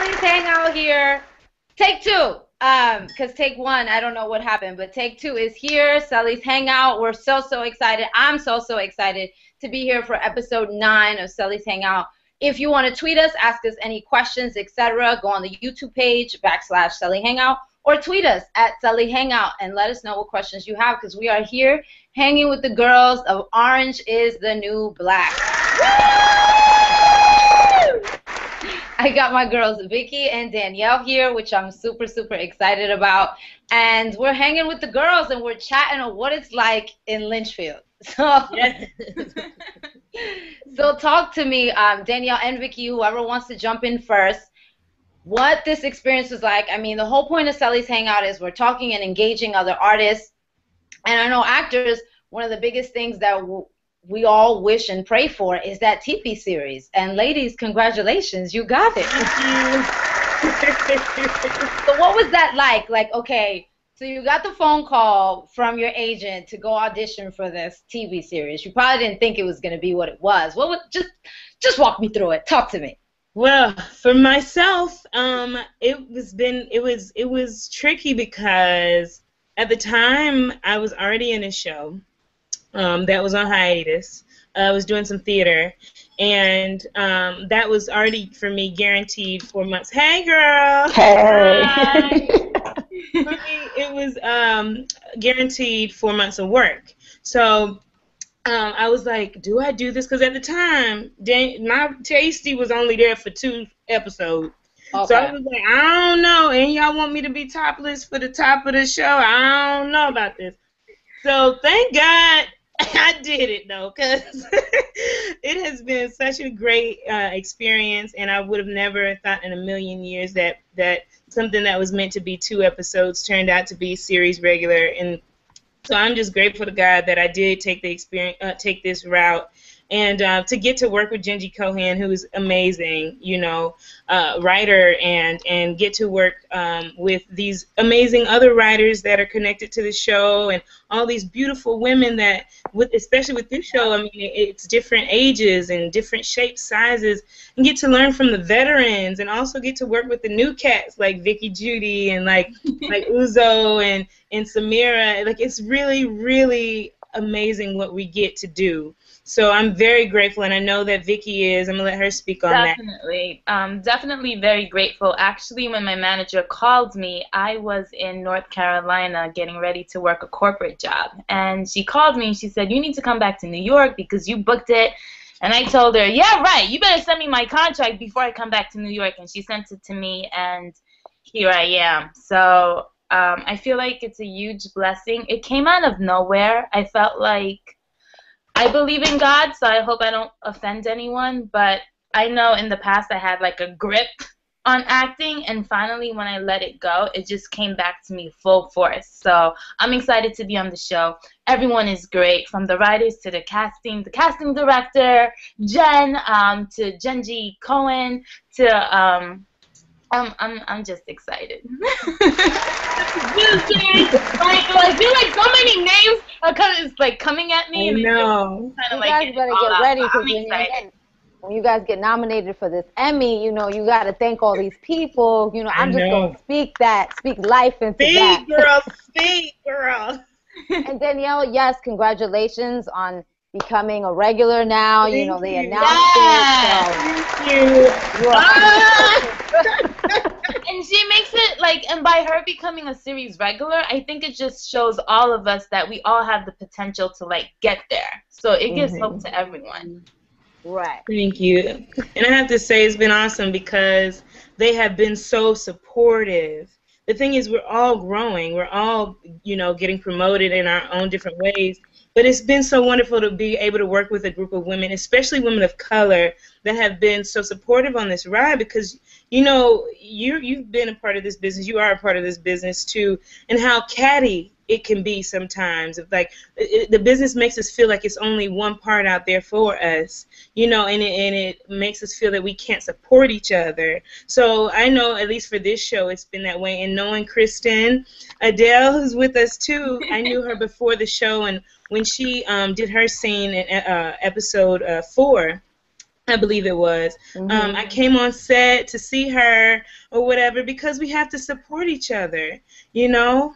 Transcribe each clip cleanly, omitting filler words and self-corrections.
Celi's Hangout here. Take two. Because take one, I don't know what happened, but take two is here. Celi's Hangout. We're so excited. I'm so excited to be here for episode 9 of Celi's Hangout. If you want to tweet us, ask us any questions, etc., go on the YouTube page, /Celi Hangout, or tweet us at Celi Hangout and let us know what questions you have, because we are here hanging with the girls of Orange is the New Black. I got my girls Vicky and Danielle here, which I'm super excited about. And we're hanging with the girls and we're chatting on what it's like in Lynchfield. So, yes. So talk to me, Danielle and Vicky, whoever wants to jump in first, what this experience was like. I mean, the whole point of Celi's Hangout is we're talking and engaging other artists. And I know actors, one of the biggest things that we all wish and pray for is that TV series. And ladies, congratulations, you got it. Thank you. So what was that like? Like, okay, so you got the phone call from your agent to go audition for this TV series. You probably didn't think it was going to be what it was. What was just walk me through it. Talk to me. Well, for myself, it was tricky because at the time I was already in a show that was on hiatus. I was doing some theater, and that was already for me guaranteed 4 months. Hey, girl. Hey. Hi. For me, it was guaranteed 4 months of work. So I was like, do I do this? Because at the time, my Tasty was only there for 2 episodes. Okay. So I was like, I don't know. And y'all want me to be topless for the top of the show? I don't know about this. So thank God I did it, though, because it has been such a great experience, and I would have never thought in a million years that something that was meant to be 2 episodes turned out to be series regular. And so I'm just grateful to God that I did take the experience, take this route, and to get to work with Genji Cohen, who is amazing, you know, writer, and get to work with these amazing other writers that are connected to the show, and all these beautiful women that, especially with this show, I mean, it's different ages and different shapes, sizes, and get to learn from the veterans, and also get to work with the new cats like Vicky Jeudy and like Uzo and Samira. Like, it's really amazing what we get to do. So I'm very grateful, and I know that Vicky is. I'm going to let her speak on that. Definitely very grateful. Actually, when my manager called me, I was in North Carolina getting ready to work a corporate job. And she called me, and she said, you need to come back to New York because you booked it. And I told her, yeah, right, you better send me my contract before I come back to New York. And she sent it to me, and here I am. So I feel like it's a huge blessing. It came out of nowhere. I felt like I believe in God, so I hope I don't offend anyone, but I know in the past I had like a grip on acting, and finally when I let it go, it just came back to me full force. So I'm excited to be on the show. Everyone is great, from the writers to the casting director, Jen, to Genji Cohen, to I'm just excited. I feel like so many names are coming at me. I know. You guys better get ready, because when you guys get nominated for this Emmy, you know, you got to thank all these people. You know, I'm just going to speak life into that. Speak, girl. And Danielle, yes, congratulations on becoming a regular now. Thank you know, they you. announced it. So. Thank you. And she makes it and by her becoming a series regular, I think it just shows all of us that we all have the potential to get there. So it gives hope to everyone. Right. Thank you. And I have to say, it's been awesome because they have been so supportive. The thing is, we're all growing. We're all, getting promoted in our own different ways. But it's been so wonderful to be able to work with a group of women, especially women of color, that have been so supportive on this ride, because, you've been a part of this business. You are a part of this business, too, and how catty it can be sometimes. The business makes us feel like it's only one part out there for us, and it makes us feel that we can't support each other. So I know, at least for this show, it's been that way. And knowing Kristen Adele, who's with us too, I knew her before the show, and when she did her scene in episode 4, I believe it was. I came on set to see her or whatever because we have to support each other, you know?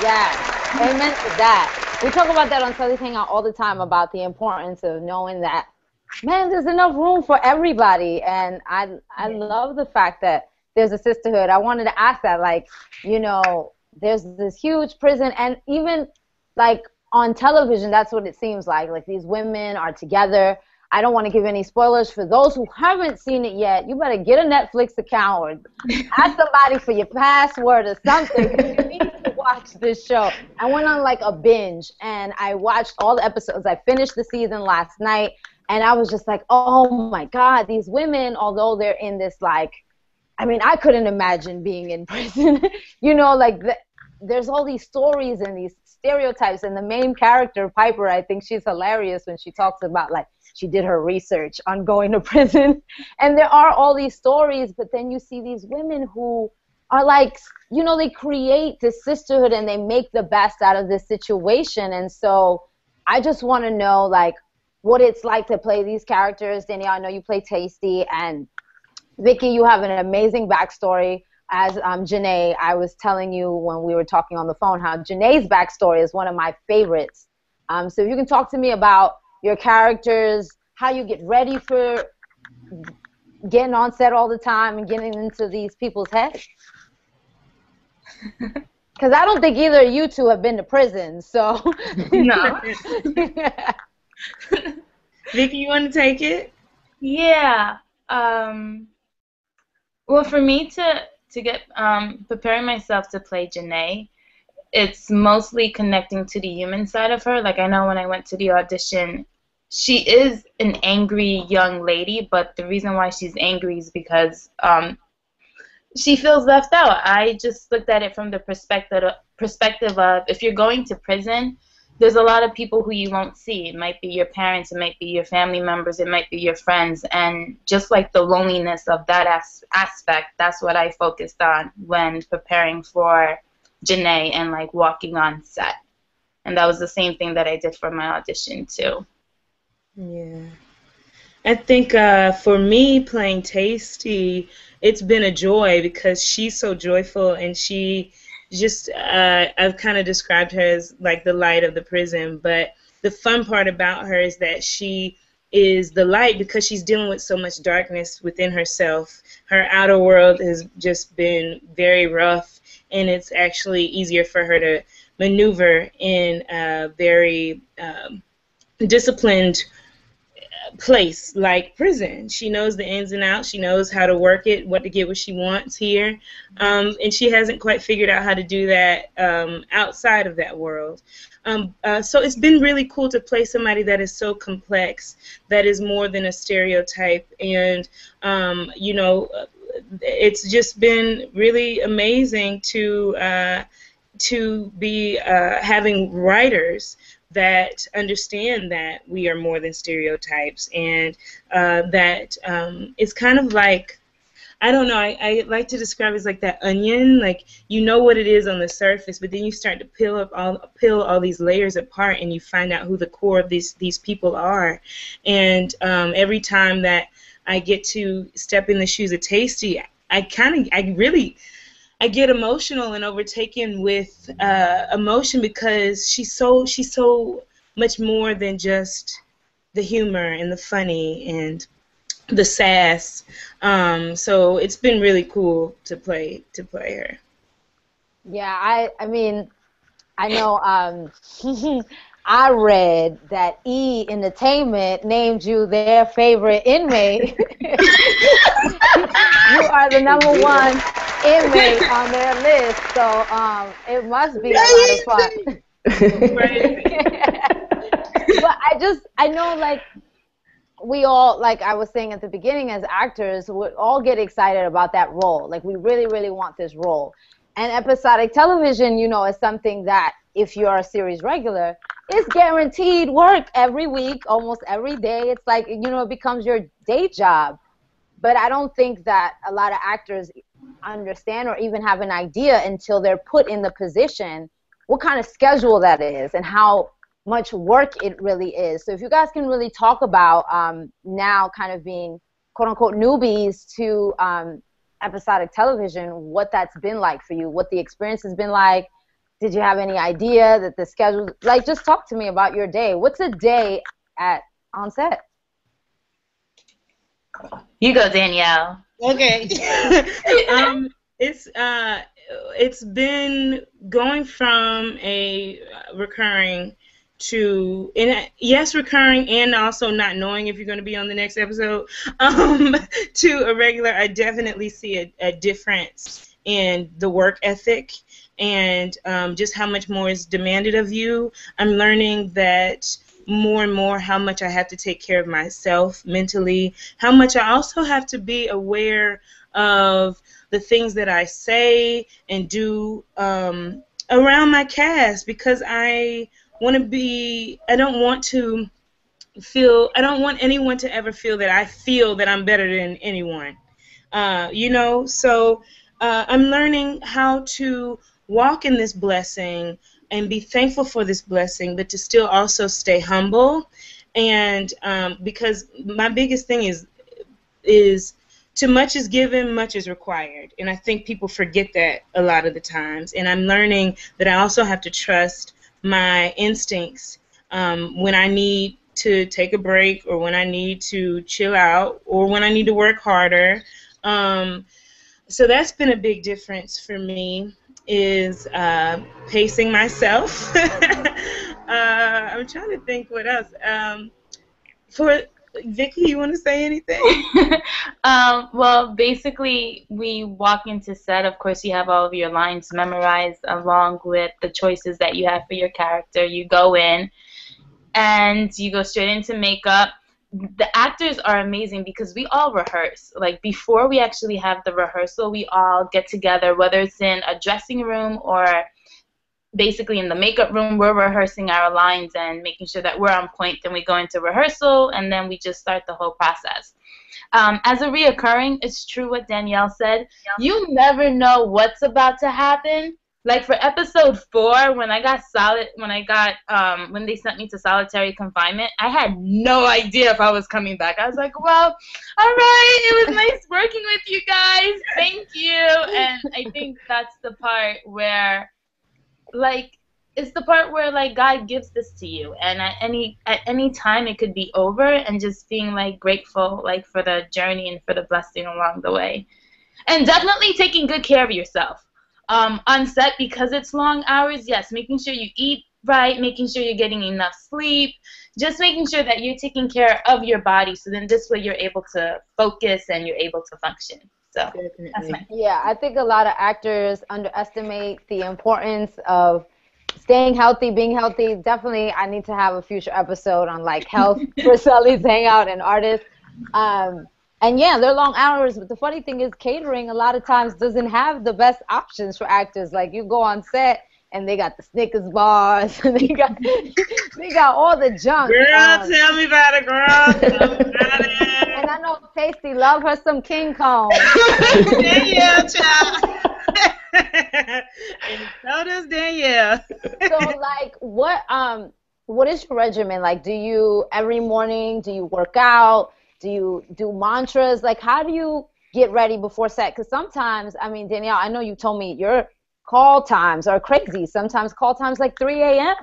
Yes, amen to that. We talk about that on Celi's Hangout all the time about the importance of knowing that, man, there's enough room for everybody. And I love the fact that there's a sisterhood. I wanted to ask that, like, you know, there's this huge prison, and even like on television, that's what it seems like. Like these women are together. I don't want to give any spoilers for those who haven't seen it yet. You better get a Netflix account or ask somebody for your password or something. You need to watch this show. I went on like a binge and I watched all the episodes. I finished the season last night and I was just like, oh my God, these women, although they're in this like, I mean, I couldn't imagine being in prison. You know, like there's all these stories and these stereotypes, and the main character, Piper, I think she's hilarious when she talks about like she did her research on going to prison. And there are all these stories, but then you see these women who are like, you know, they create this sisterhood and they make the best out of this situation. And so I just want to know like what it's like to play these characters. Danielle, I know you play Tasty, and Vicky, you have an amazing backstory as Janae. I was telling you when we were talking on the phone how Janae's backstory is one of my favorites. So if you can talk to me about your characters, how you get ready for getting on set all the time and getting into these people's heads. Because I don't think either of you two have been to prison, so. No. Vicky, you want to take it? Yeah. Well, for me to get preparing myself to play Janae, it's mostly connecting to the human side of her. Like I know when I went to the audition, she is an angry young lady, but the reason why she's angry is because she feels left out. I just looked at it from the perspective of if you're going to prison, there's a lot of people who you won't see. It might be your parents, it might be your family members, it might be your friends, and just like the loneliness of that aspect, that's what I focused on when preparing for Janae and like walking on set. And that was the same thing that I did for my audition too. Yeah. I think for me playing Tasty, it's been a joy because she's so joyful and she just, I've kind of described her as like the light of the prison, but the fun part about her is that she is the light because she's dealing with so much darkness within herself. Her outer world has just been very rough, and it's actually easier for her to maneuver in a very disciplined place like prison. She knows the ins and outs. She knows how to work it, what to get what she wants here. And she hasn't quite figured out how to do that outside of that world. So it's been really cool to play somebody that is so complex, that is more than a stereotype. And, you know, it's just been really amazing to be having writers that understand that we are more than stereotypes, and that it's kind of like, I don't know, I like to describe it as like that onion. Like, you know what it is on the surface, but then you start to peel all these layers apart, and you find out who the core of these people are. And every time that I get to step in the shoes of Tasty, I get emotional and overtaken with emotion because she's so much more than just the humor and the funny and the sass. So it's been really cool to play her. Yeah, I mean, I know I read that E! Entertainment named you their favorite inmate. You are the #1 inmate on their list, so it must be a lot of fun. But I know, like, we all, like I was saying at the beginning, as actors, we all get excited about that role. Like, we really, really want this role. And episodic television, you know, is something that, if you're a series regular, it's guaranteed work every week, almost every day. It's like, you know, it becomes your day job. But I don't think that a lot of actors understand or even have an idea until they're put in the position what kind of schedule that is and how much work it really is. So if you guys can really talk about now kind of being quote unquote newbies to episodic television, what that's been like for you, what the experience has been like. Did you have any idea that the schedule, like, just talk to me about your day. What's a day on set? You go, Danielle. Okay. It's been going from a recurring to, and yes, recurring, and also not knowing if you're going to be on the next episode, to a regular. I definitely see a difference in the work ethic and just how much more is demanded of you. I'm learning that more and more how much I have to take care of myself mentally, how much I also have to be aware of the things that I say and do around my cast, because I want I don't want anyone to ever feel that I feel that I'm better than anyone. So I'm learning how to walk in this blessing and be thankful for this blessing, but to still also stay humble. And because my biggest thing is too much is given, much is required. And I think people forget that a lot of the times. And I'm learning that I also have to trust my instincts when I need to take a break, or when I need to chill out, or when I need to work harder. So that's been a big difference for me, is pacing myself. I'm trying to think what else. For Vicky, you want to say anything? Well, basically, we walk into set. Of course, you have all of your lines memorized along with the choices that you have for your character. You go in, and you go straight into makeup. The actors are amazing because we all rehearse. Like, before we actually have the rehearsal, we all get together, whether it's in a dressing room or basically in the makeup room. We're rehearsing our lines and making sure that we're on point. Then we go into rehearsal, and then we just start the whole process. As a reoccurring, it's true what Danielle said. You never know what's about to happen. Like for episode 4, when they sent me to solitary confinement, I had no idea if I was coming back. I was like, well, all right, it was nice working with you guys. Thank you. And I think that's the part where, like, it's the part where, like, God gives this to you, and at any time it could be over, and just being, like, grateful, like, for the journey and for the blessing along the way. And definitely taking good care of yourself. On set, because it's long hours, yes, making sure you eat right, making sure you're getting enough sleep, just making sure that you're taking care of your body, so then this way you're able to focus and you're able to function. So that's my I think a lot of actors underestimate the importance of staying healthy, being healthy. Definitely, I need to have a future episode on, like, health for Celi's Hangout and artists. And yeah, they're long hours, but the funny thing is catering a lot of times doesn't have the best options for actors. Like, you go on set and they got the Snickers bars, and they got all the junk. Girl, tell me about it, girl. Tell me about it. And I know Tasty love her some King Kong. Danielle, child. And so does Danielle. So, like, what is your regimen? Like, do you every morning, do you work out? Do you do mantras? Like, how do you get ready before set? Because sometimes, I mean, Danielle, I know you told me your call times are crazy. Sometimes call times like 3 a.m.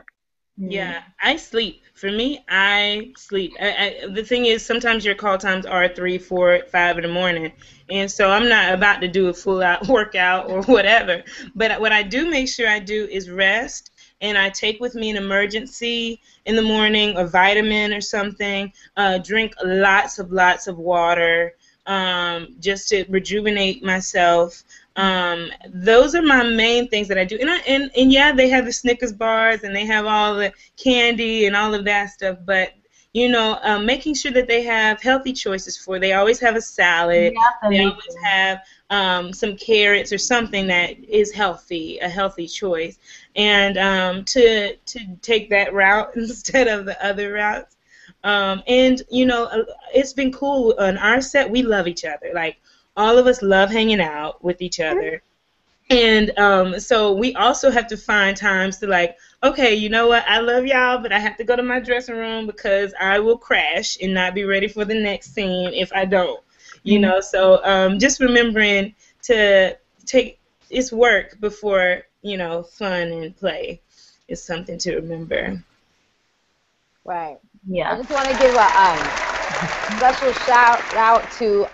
Yeah, I sleep. For me, I sleep. The thing is, sometimes your call times are 3, 4, 5 in the morning. And so I'm not about to do a full-out workout or whatever. But what I do make sure I do is rest. And I take with me an emergency in the morning, a vitamin or something, drink lots of water, just to rejuvenate myself. Those are my main things that I do. And yeah, they have the Snickers bars, and they have all the candy and all of that stuff, but making sure that they have healthy choices they always have a salad. Yeah, they always have some carrots or something that is healthy, a healthy choice. And to take that route instead of the other routes. It's been cool. On our set, we love each other. Like, all of us love hanging out with each other. And so we also have to find times to like, okay, you know what? I love y'all, but I have to go to my dressing room because I will crash and not be ready for the next scene if I don't. You know, so just remembering to take it's work before, you know, fun and play is something to remember. Right. I Yeah. just want to give a special shout out to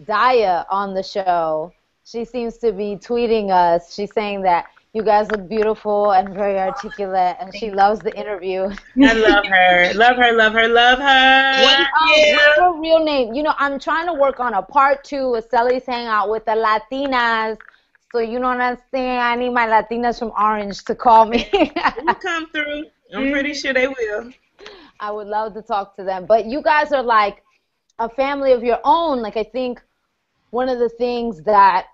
Daya on the show. She seems to be tweeting us. She's saying that you guys look beautiful and very articulate, and she loves the interview. I love her. Love her, love her, love her. What's her real name? You know, I'm trying to work on a part 2 of Celi's Hangout with the Latinas. So you know what I'm saying? I need my Latinas from Orange to call me. We'll come through. I'm pretty sure they will. I would love to talk to them. But you guys are like a family of your own. Like, I think one of the things that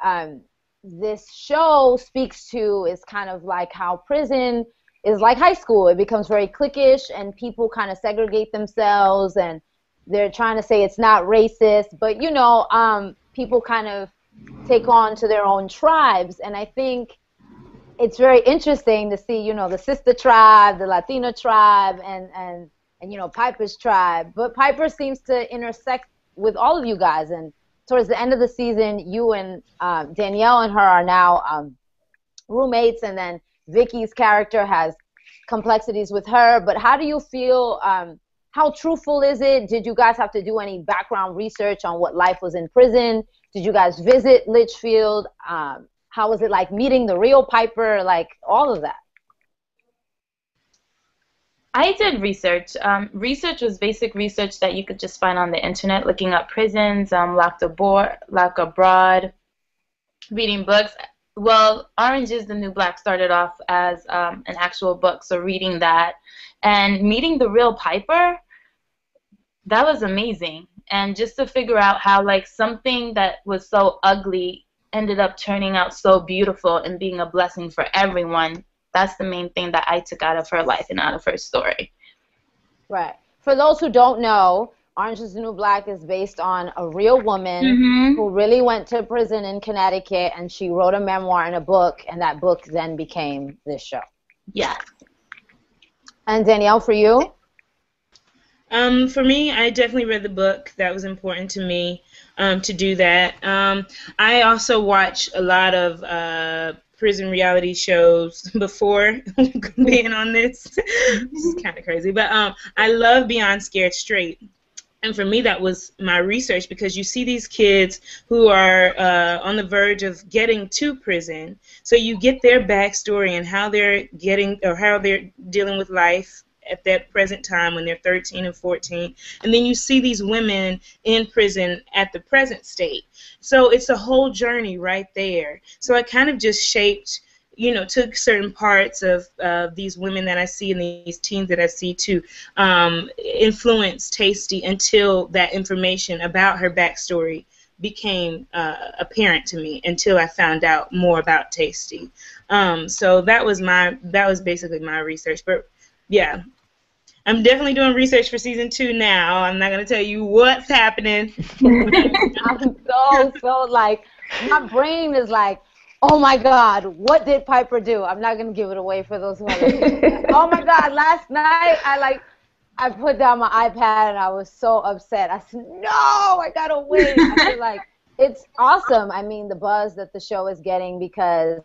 this show speaks to is kind of like how prison is like high school. It becomes very cliquish, and people kind of segregate themselves, and they're trying to say it's not racist. But, you know, people kind of take on to their own tribes. And I think it's very interesting to see, you know, the sister tribe, the Latino tribe, and you know, Piper's tribe. But Piper seems to intersect with all of you guys. And towards the end of the season, you and Danielle and her are now roommates. And then Vicky's character has complexities with her. But how do you feel? How truthful is it? Did you guys have to do any background research on what life was in prison? Did you guys visit Litchfield? How was it like meeting the real Piper? Like all of that. I did research. Research was basic research that you could just find on the internet, looking up prisons, locked abroad, reading books. Well, Orange is the New Black started off as an actual book, so reading that and meeting the real Piper, that was amazing. And just to figure out how like something that was so ugly ended up turning out so beautiful and being a blessing for everyone. That's the main thing that I took out of her life and out of her story. Right. For those who don't know, Orange is the New Black is based on a real woman who really went to prison in Connecticut, and she wrote a memoir and a book, and that book then became this show. Yeah. And Danielle, for you? For me, I definitely read the book. That was important to me to do that. I also watch a lot of prison reality shows before being on this. This is kind of crazy. But I love Beyond Scared Straight. And for me, that was my research, because you see these kids who are on the verge of getting to prison. So you get their backstory and how they're getting, or how they're dealing with life at that present time when they're 13 and 14. And then you see these women in prison at the present state. So it's a whole journey right there. So I kind of just shaped, you know, took certain parts of these women that I see and these teens that I see to influence Tasty until that information about her backstory became apparent to me, until I found out more about Tasty. So that was basically my research. But yeah, I'm definitely doing research for season 2 now. I'm not going to tell you what's happening. I'm so like, my brain is like, oh my God, what did Piper do? I'm not going to give it away for those who are listening. Oh my God, last night I put down my iPad and I was so upset. I said, no, I got to wait. I feel like it's awesome. I mean, the buzz that the show is getting, because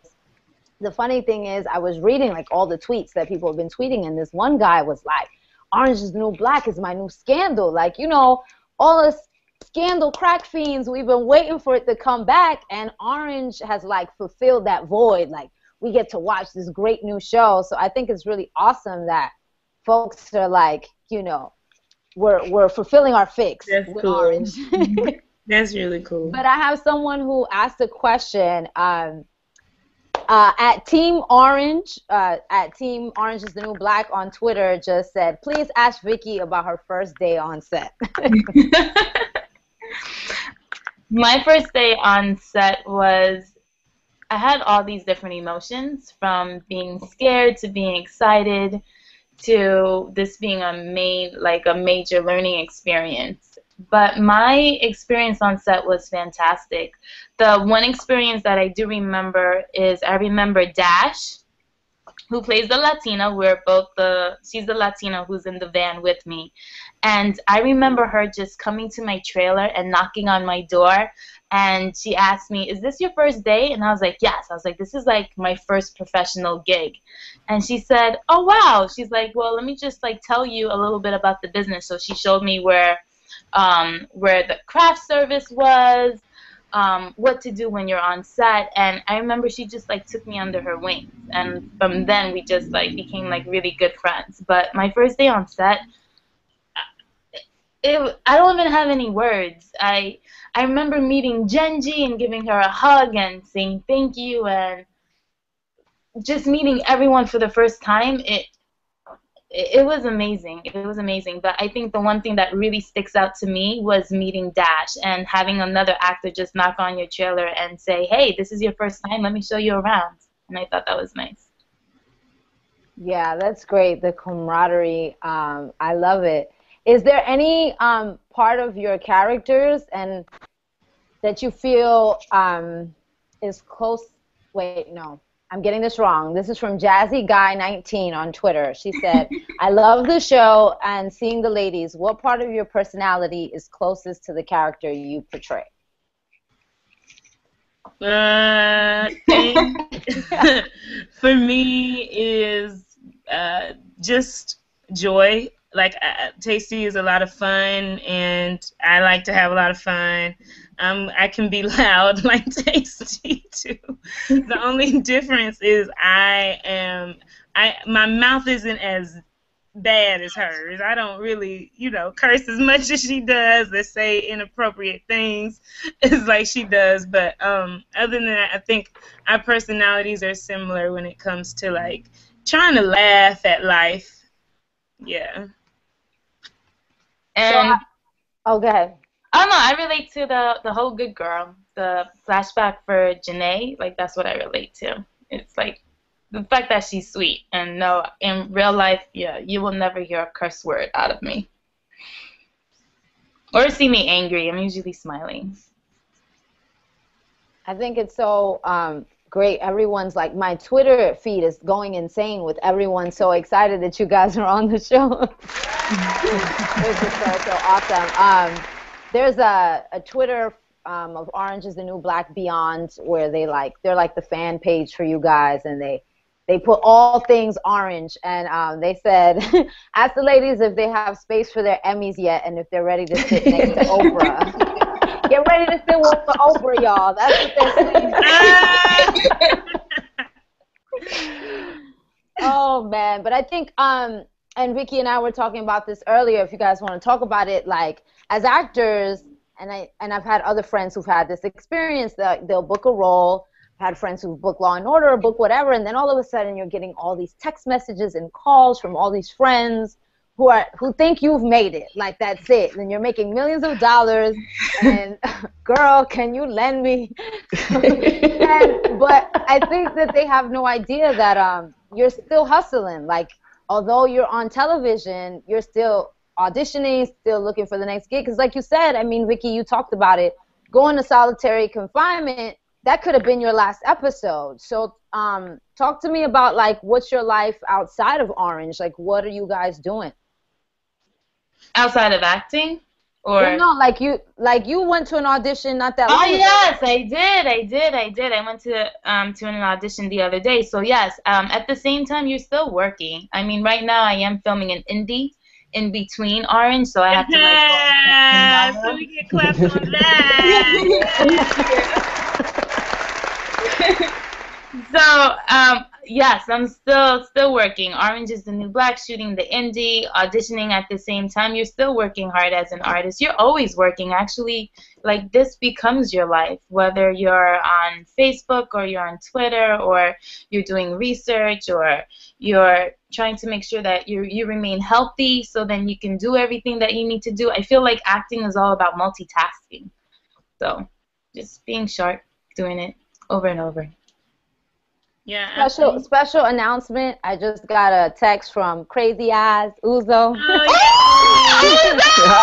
the funny thing is I was reading like all the tweets that people have been tweeting, and this one guy was like, Orange is the New Black is my new scandal. Like, you know, all this scandal crack fiends, we've been waiting for it to come back, and Orange has like fulfilled that void. Like, we get to watch this great new show. So I think it's really awesome that folks are like, you know, we're fulfilling our fix with cool. Orange. That's really cool. But I have someone who asked a question. At Team Orange is the New Black on Twitter just said, please ask Vicky about her first day on set. My first day on set was, I had all these different emotions, from being scared to being excited to this being a major learning experience. But my experience on set was fantastic. The one experience that I do remember is I remember Dash, who plays the Latina. She's the Latina who's in the van with me. And I remember her just coming to my trailer and knocking on my door. And she asked me, "Is this your first day?" And I was like, "Yes." I was like, "This is like my first professional gig." And she said, "Oh, wow." She's like, "Well, let me just like tell you a little bit about the business." So she showed me where the craft service was, what to do when you're on set. And I remember she just like took me under her wings, and from then we just like became like really good friends. But my first day on set, I don't even have any words. I remember meeting Genji and giving her a hug and saying thank you, and just meeting everyone for the first time. It was amazing. It was amazing. But I think the one thing that really sticks out to me was meeting Dash and having another actor just knock on your trailer and say, "Hey, this is your first time. Let me show you around." And I thought that was nice. Yeah, that's great. The camaraderie. I love it. Is there any part of your characters and that you feel is close? Wait, no. I'm getting this wrong. This is from Jazzy Guy 19 on Twitter. She said, "I love the show and seeing the ladies. What part of your personality is closest to the character you portray?" For me is just joy. Like, Tasty is a lot of fun, and I like to have a lot of fun. I can be loud like Tasty too. The only difference is my mouth isn't as bad as hers. I don't really, curse as much as she does or say inappropriate things as like she does. But other than that, I think our personalities are similar when it comes to like trying to laugh at life. Yeah. And go ahead. I don't know, I relate to the whole good girl. The flashback for Janae, like that's what I relate to. It's like the fact that she's sweet, and no, in real life, yeah, you will never hear a curse word out of me. Or see me angry. I'm usually smiling. I think it's so great. Everyone's like, my Twitter feed is going insane with everyone so excited that you guys are on the show. Which is so awesome. There's a Twitter of Orange is the New Black Beyond where they're like the fan page for you guys, and they put all things orange, and they said, ask the ladies if they have space for their Emmys yet and if they're ready to sit next to Oprah. Get ready to sit with Oprah, y'all. That's what they're saying. Oh, man. But I think, and Vicky and I were talking about this earlier, if you guys want to talk about it, like, as actors, and I've had other friends who've had this experience, that they'll book a role. I've had friends who've booked Law and Order or book whatever, and then all of a sudden you're getting all these text messages and calls from all these friends who think you've made it, like that's it, and you're making millions of dollars, and girl, can you lend me? But I think that they have no idea that you're still hustling. Like, although you're on television, you're still auditioning, still looking for the next gig. Because like you said, I mean, Vicky, you talked about it, going to solitary confinement, that could have been your last episode. So talk to me about, like, what's your life outside of Orange? Like, what are you guys doing? Outside of acting? Or well, no, like you went to an audition not that long ago. Yes, I did. I went to an audition the other day. So yes, at the same time, you're still working. I mean, right now I am filming an indie in between Orange, so I have to like. So we get claps on that. So yes, I'm still working. Orange is the New Black, shooting the indie, auditioning at the same time. You're still working hard as an artist. You're always working. Actually, like, this becomes your life, whether you're on Facebook or you're on Twitter or you're doing research or you're trying to make sure that you remain healthy so then you can do everything that you need to do. I feel like acting is all about multitasking. So just being sharp, doing it over and over. Yeah. Special announcement. I just got a text from Crazy Eyes Uzo. Oh, yeah.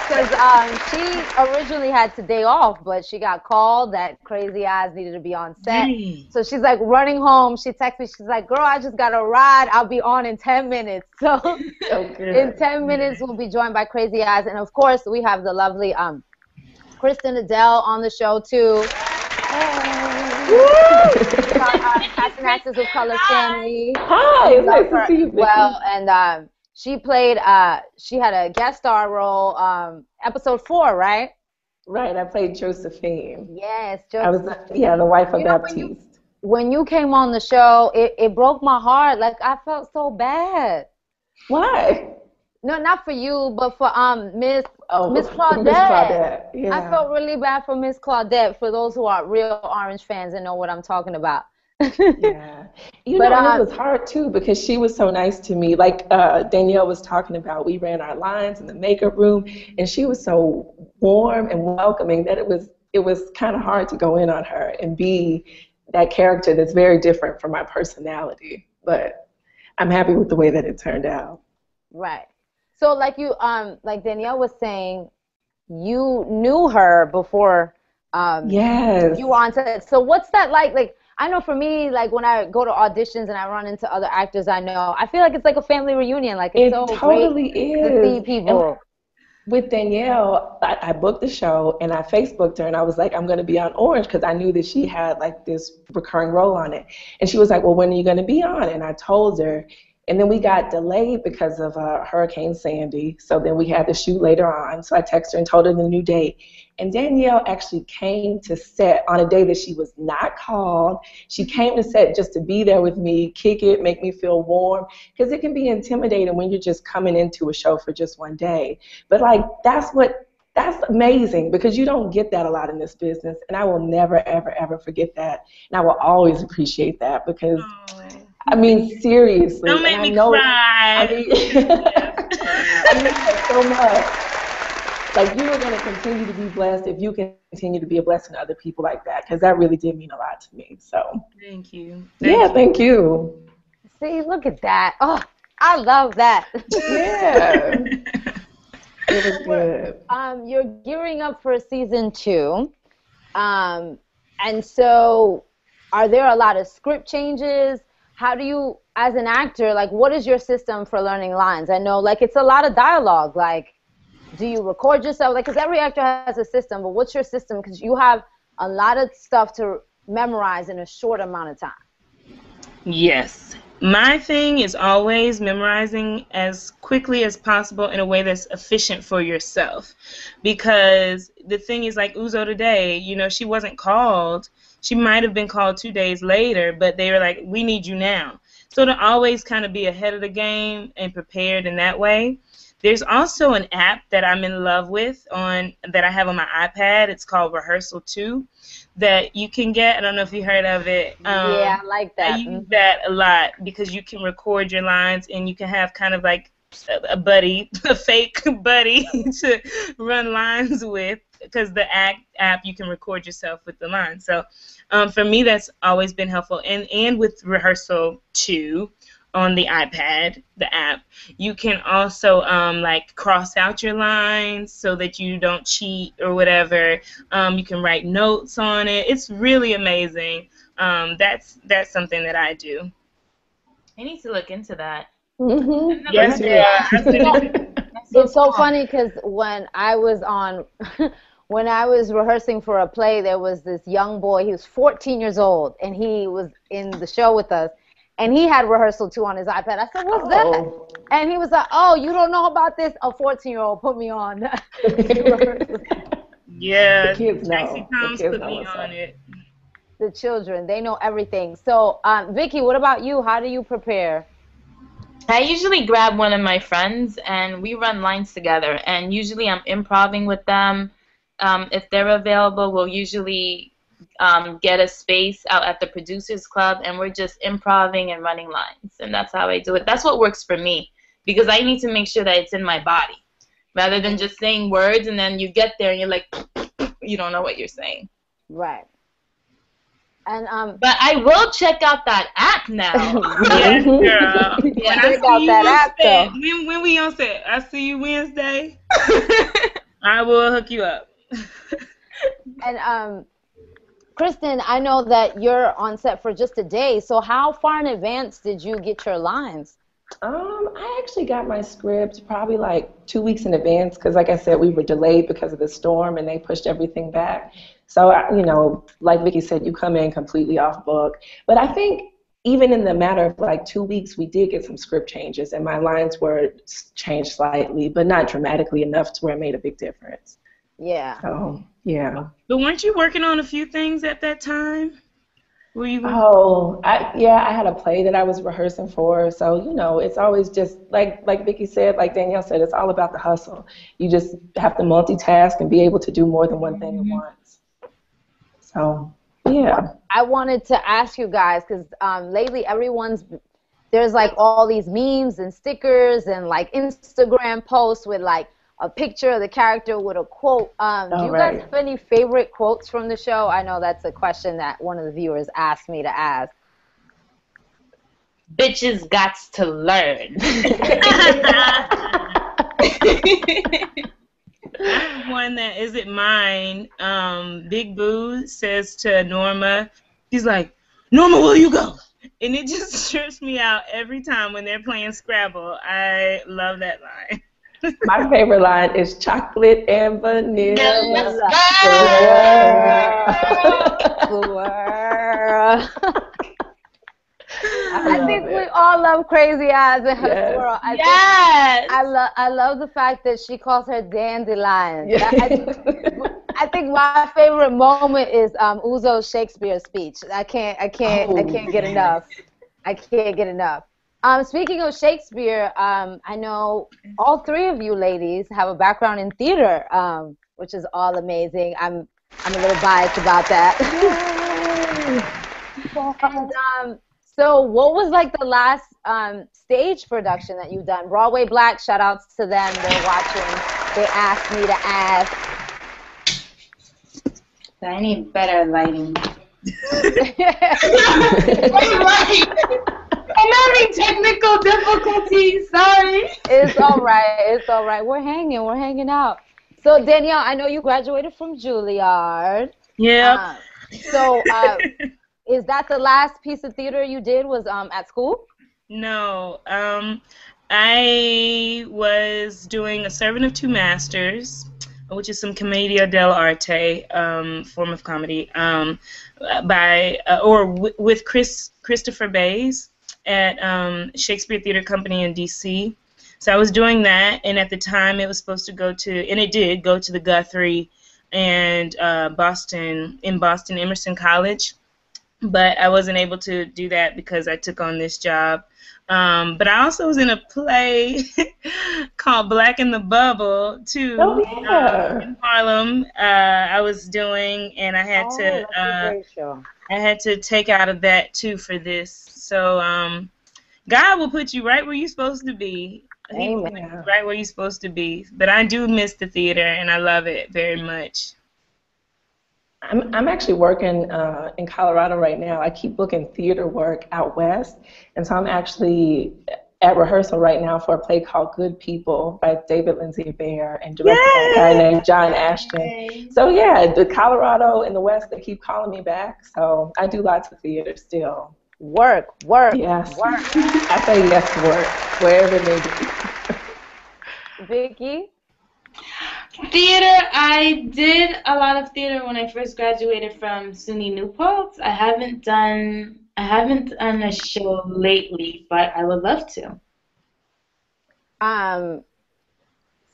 because she originally had today off, but she got called that Crazy Eyes needed to be on set. So she's like running home. She texted me. She's like, "Girl, I just got a ride. I'll be on in 10 minutes." So in 10 minutes, we'll be joined by Crazy Eyes, and of course, we have the lovely Kristen Adele on the show too. Cast and actors of Color Family. Hi, it's nice to see you, Vicky. Well, and she played. She had a guest star role. Episode 4, right? Right. I played Josephine. Yes, I was the wife of Baptiste. When you came on the show, it broke my heart. Like I felt so bad. Why? No, not for you, but for Miss Claudette. Miss Claudette. Yeah. I felt really bad for Miss Claudette. For those who are real Orange fans and know what I'm talking about. Yeah. You know, it was hard too because she was so nice to me. Like Danielle was talking about, we ran our lines in the makeup room, and she was so warm and welcoming that it was kind of hard to go in on her and be that character that's very different from my personality. But I'm happy with the way that it turned out. Right. So like you like Danielle was saying, you knew her before yes. you were on set. So what's that like? Like I know for me, like when I go to auditions and I run into other actors I know, I feel like it's like a family reunion. Like it's so totally great to see people. And with Danielle, I booked the show and I Facebooked her and I was like, I'm going to be on Orange because I knew that she had like this recurring role on it. And she was like, well, when are you going to be on? And I told her. And then we got delayed because of Hurricane Sandy. So then we had to shoot later on. So I texted her and told her the new date. And Danielle actually came to set on a day that she was not called. She came to set just to be there with me, kick it, make me feel warm. Because it can be intimidating when you're just coming into a show for just one day. But like that's amazing because you don't get that a lot in this business. And I will never, ever, ever forget that. And I will always appreciate that because I mean, seriously. Don't make me cry. I mean, I mean that so much. Like, you are going to continue to be blessed if you continue to be a blessing to other people like that, because that really did mean a lot to me. So. Thank you. Thank you. See, look at that. Oh, I love that. Yeah. It was good. You're gearing up for season 2. And so are there a lot of script changes? How do you, as an actor, like, what is your system for learning lines? I know, like, it's a lot of dialogue. Like, do you record yourself? Like, because every actor has a system, but what's your system? Because you have a lot of stuff to memorize in a short amount of time. Yes. My thing is always memorizing as quickly as possible in a way that's efficient for yourself. Because the thing is, like Uzo today, you know, she wasn't called. She might have been called 2 days later, but they were like, we need you now. So to always kind of be ahead of the game and prepared in that way. There's also an app that I'm in love with that I have on my iPad. It's called Rehearsal 2 that you can get. I don't know if you heard of it. Yeah, I like that. I use that a lot because you can record your lines and you can have kind of like a buddy, a fake buddy to run lines with, because the app you can record yourself with the lines. So for me, that's always been helpful. And with Rehearsal 2 on the iPad, the app, you can also like cross out your lines so that you don't cheat or whatever. You can write notes on it. It's really amazing. That's something that I do. I need to look into that. Mm-hmm. Yes, It's so funny because when I was rehearsing for a play, there was this young boy. He was 14 years old, and he was in the show with us. And he had Rehearsal 2 on his iPad. I said, what's that? And he was like, oh, you don't know about this? A 14-year-old put me on. Yeah, the kids know. Tracy Combs put me on it. The children, they know everything. So, Vicky, what about you? How do you prepare? I usually grab one of my friends, and we run lines together. And usually I'm improvising with them. If they're available, we'll usually get a space out at the Producers Club, and we're just improvising and running lines. And that's how I do it. That's what works for me, because I need to make sure that it's in my body, rather than just saying words, and then you get there and you're like, you don't know what you're saying. Right. And but I will check out that app now. Yes, girl. Yeah, check out that app, though. When we on set? I see you Wednesday. I will hook you up. And Kristen, I know that you're on set for just a day, so how far in advance did you get your lines? I actually got my script probably like 2 weeks in advance because, like I said, we were delayed because of the storm and they pushed everything back. So, you know, like Vicky said, you come in completely off book. But I think even in the matter of like 2 weeks, we did get some script changes and my lines were changed slightly, but not dramatically enough to where it made a big difference. Yeah. So, yeah. But weren't you working on a few things at that time? Were you? Oh, I had a play that I was rehearsing for. So, you know, it's always just like Vicky said, like Danielle said, it's all about the hustle. You just have to multitask and be able to do more than one thing at once. So, yeah. I wanted to ask you guys because lately there's like all these memes and stickers and like Instagram posts with like a picture of the character with a quote. Do you guys have any favorite quotes from the show? I know that's a question that one of the viewers asked me to ask. Bitches gots to learn. I have one that isn't mine. Big Boo says to Norma, he's like, Norma, will you go? And it just trips me out every time when they're playing Scrabble. I love that line. My favorite line is chocolate and vanilla. I think we all love Crazy Eyes and her swirl. I love the fact that she calls her dandelion. Yes. I think my favorite moment is Uzo's Shakespeare speech. I can't get enough. I can't get enough. Speaking of Shakespeare, I know all three of you ladies have a background in theater, which is all amazing. I'm a little biased about that. And, so what was like the last stage production that you've done? Broadway Black, shout outs to them. They're watching. They asked me to ask. I need better lighting. I'm having technical difficulties. Sorry. It's all right. It's all right. We're hanging out. So Danielle, I know you graduated from Juilliard. Yeah. So is that the last piece of theater you did was at school? No. I was doing A Servant of Two Masters, which is some commedia dell'arte, form of comedy, with Christopher Bays at Shakespeare Theater Company in D.C. So I was doing that, and at the time it was supposed to go to, and it did go to the Guthrie and Boston Emerson College, but I wasn't able to do that because I took on this job. But I also was in a play called Black in the Bubble too. Oh, yeah. In Harlem. I was doing, and I had I had to take out of that too for this. So God will put you right where you're supposed to be. He will put you right where you're supposed to be. But I do miss the theater, and I love it very much. I'm actually working in Colorado right now. I keep booking theater work out west, and so I'm actually at rehearsal right now for a play called Good People by David Lindsay Bear and directed by a guy named John Ashton. So yeah, the Colorado and the west, they keep calling me back. So I do lots of theater still. Work. Yes. Work. I say yes to work, wherever it may be. Vicky? Theater, I did a lot of theater when I first graduated from SUNY New Paltz. I haven't done a show lately, but I would love to.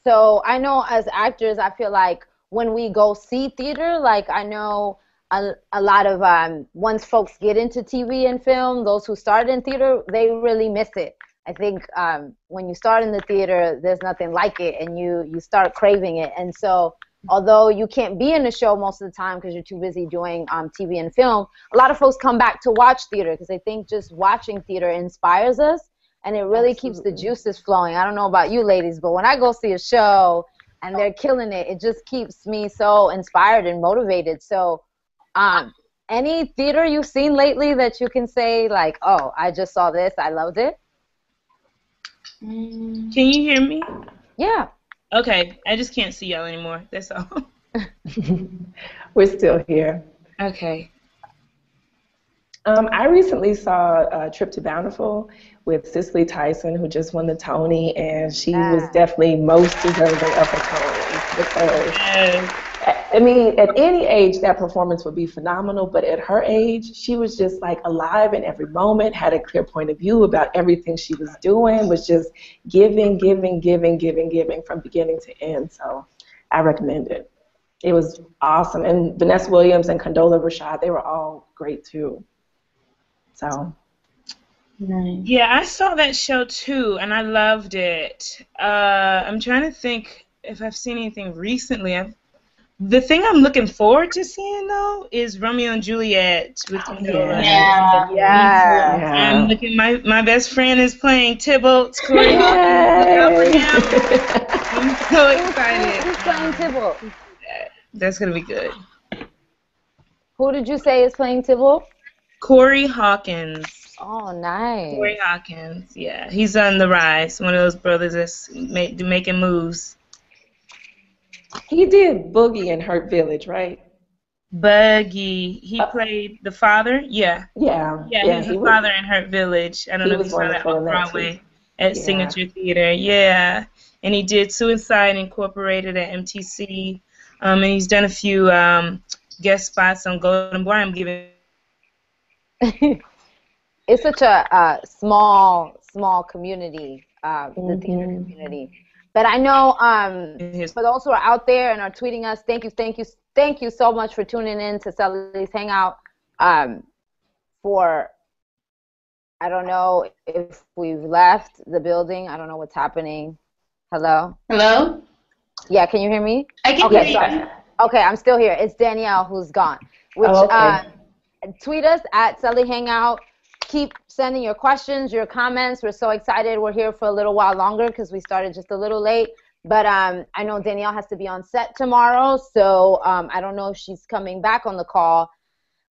So I know as actors, I feel like when we go see theater, like I know a lot of once folks get into TV and film, those who started in theater, they really miss it. I think when you start in the theater, there's nothing like it, and you start craving it. And so although you can't be in the show most of the time because you're too busy doing TV and film, a lot of folks come back to watch theater because they think just watching theater inspires us, and it really keeps the juices flowing. I don't know about you ladies, but when I go see a show and they're killing it, it just keeps me so inspired and motivated. So any theater you've seen lately that you can say, like, oh, I just saw this, I loved it? Can you hear me? Yeah. Okay, I just can't see y'all anymore. That's all. We're still here. Okay. I recently saw Trip to Bountiful with Cicely Tyson, who just won the Tony, and she was definitely most deserving of a Tony because, I mean, at any age, that performance would be phenomenal, but at her age, she was just like alive in every moment, had a clear point of view about everything she was doing, was just giving from beginning to end. So I recommend it. It was awesome. And Vanessa Williams and Condola Rashad, they were all great too. So. Nice. Yeah, I saw that show too, and I loved it. I'm trying to think if I've seen anything recently. The thing I'm looking forward to seeing though is Romeo and Juliet with Condola. Yeah. I'm looking. My best friend is playing Tybalt. Corey. I'm so excited. Who's playing Tybalt? That's gonna be good. Who did you say is playing Tybalt? Corey Hawkins. Oh, nice. Corey Hawkins, yeah. He's on the rise. One of those brothers that's making moves. He did Boogie in Hurt Village, right? Buggy. He played the father? Yeah. Yeah. Yeah, he's the father in Hurt Village. I don't know if you saw that on Broadway at Signature Theater. Yeah. And he did Suicide Incorporated at MTC. And he's done a few guest spots on Golden Boy. I'm giving. It's such a small community, the theater community. But I know for those who are out there and are tweeting us, thank you so much for tuning in to Celi's Hangout. For I don't know if we've left the building. I don't know what's happening. Hello? Hello? Yeah, can you hear me? I can hear you. Okay, I'm still here. It's Danielle who's gone. Which tweet us at Celi Hangout. Keep sending your questions, your comments. We're so excited. We're here for a little while longer because we started just a little late. But I know Danielle has to be on set tomorrow, so I don't know if she's coming back on the call.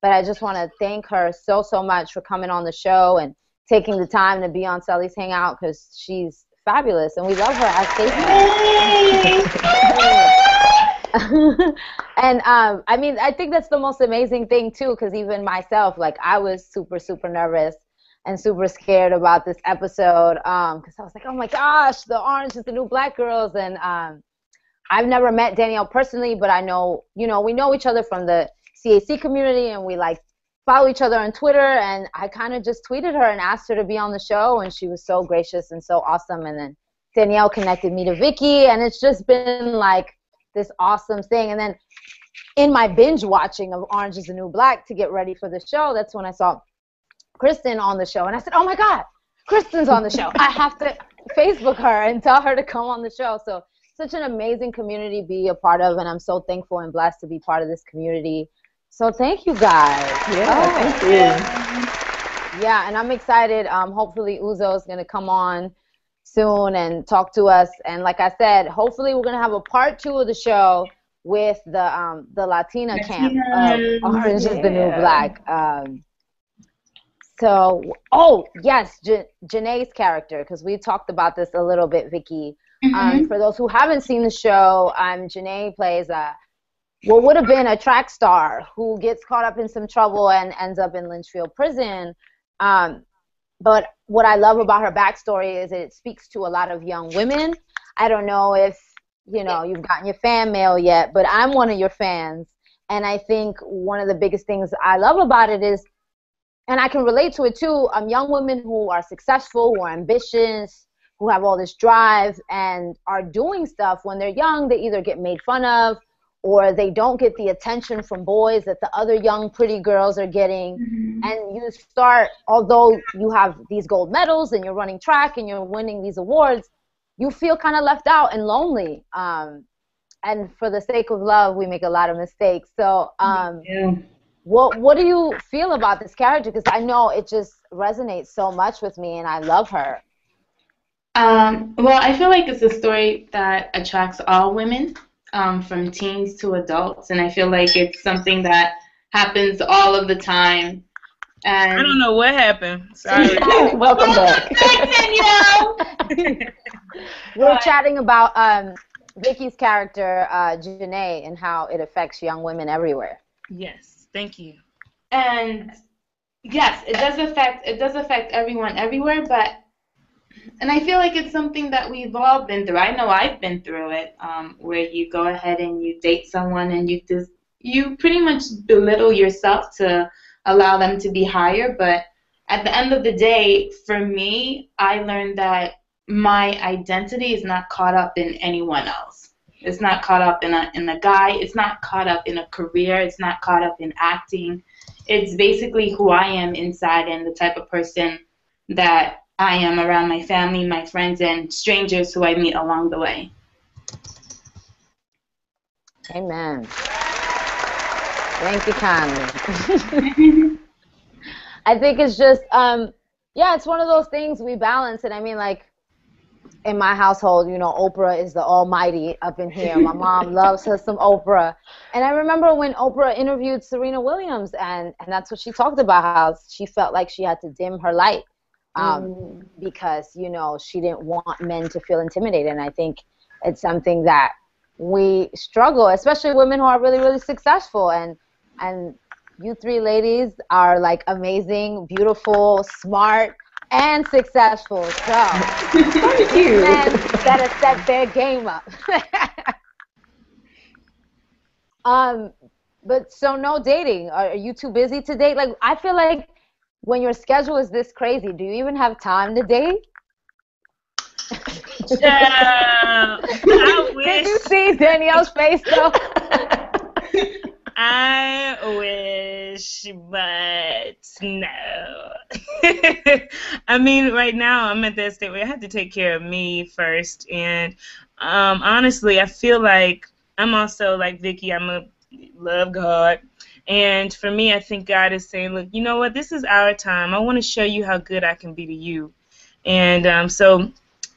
But I just want to thank her so much for coming on the show and taking the time to be on Celi's Hangout because she's fabulous and we love her as Stacey. And I mean, I think that's the most amazing thing too, because even myself, like I was super nervous and super scared about this episode because I was like, oh my gosh, the Orange is the New Black girls. And I've never met Danielle personally, but I know, we know each other from the CAC community and we like follow each other on Twitter. And I kind of just tweeted her and asked her to be on the show, and she was so gracious and so awesome. And then Danielle connected me to Vicky, and it's just been like this awesome thing. And then in my binge watching of Orange is the New Black to get ready for the show, that's when I saw Kristen on the show, and I said, oh my God, Kristen's on the show. I have to Facebook her and tell her to come on the show. So such an amazing community to be a part of, and I'm so thankful and blessed to be part of this community. So thank you guys. Thank you. Yeah, and I'm excited. Hopefully Uzo is going to come on soon and talk to us. And like I said, hopefully we're going to have a part 2 of the show with the Latina camp of Orange is the New Black. So, yes, Janae's character, because we talked about this a little bit, Vicky. For those who haven't seen the show, Janae plays what would have been a track star who gets caught up in some trouble and ends up in Lynchfield prison. But what I love about her backstory is it speaks to a lot of young women. I don't know if, you've gotten your fan mail yet, but I'm one of your fans. And I think one of the biggest things I love about it is, and I can relate to it too, young women who are successful, who are ambitious, who have all this drive and are doing stuff when they're young. They either get made fun of or they don't get the attention from boys that the other young pretty girls are getting. And you start, although you have these gold medals and you're running track and you're winning these awards, you feel kind of left out and lonely. And for the sake of love, we make a lot of mistakes. So what do you feel about this character? Because I know it just resonates so much with me and I love her. Well, I feel like it's a story that attracts all women, from teens to adults, and I feel like it's something that happens all of the time. And I don't know what happened. Sorry. Welcome back. We're chatting about Vicky's character, Janae, and how it affects young women everywhere. Yes, thank you. And yes, it does affect everyone everywhere, but and I feel like it's something that we've all been through. I know I've been through it, where you go ahead and you date someone and you pretty much belittle yourself to allow them to be higher. But at the end of the day, for me, I learned that my identity is not caught up in anyone else. It's not caught up in a guy. It's not caught up in a career. It's not caught up in acting. It's basically who I am inside and the type of person that I am around my family, my friends, and strangers who I meet along the way. Amen. Thank you kindly. I think it's just, yeah, it's one of those things we balance. And I mean, like, in my household, you know, Oprah is the almighty up in here. My mom loves her some Oprah. And I remember when Oprah interviewed Serena Williams, and that's what she talked about, how she felt like she had to dim her light because, you know, she didn't want men to feel intimidated. And I think it's something that we struggle, especially women who are really, really successful. And you three ladies are, like, amazing, beautiful, smart, and successful. So Thank you. men gotta step their game up. But so no dating. Are you too busy to date? Like, I feel like when your schedule is this crazy, do you even have time to date? I wish. Did you see Danielle's face though? I wish, but no. I mean, right now I'm at that state where I have to take care of me first, and honestly, I feel like I'm also like Vicky. Love God, and for me, I think God is saying, look, you know what? This is our time. I want to show you how good I can be to you, and so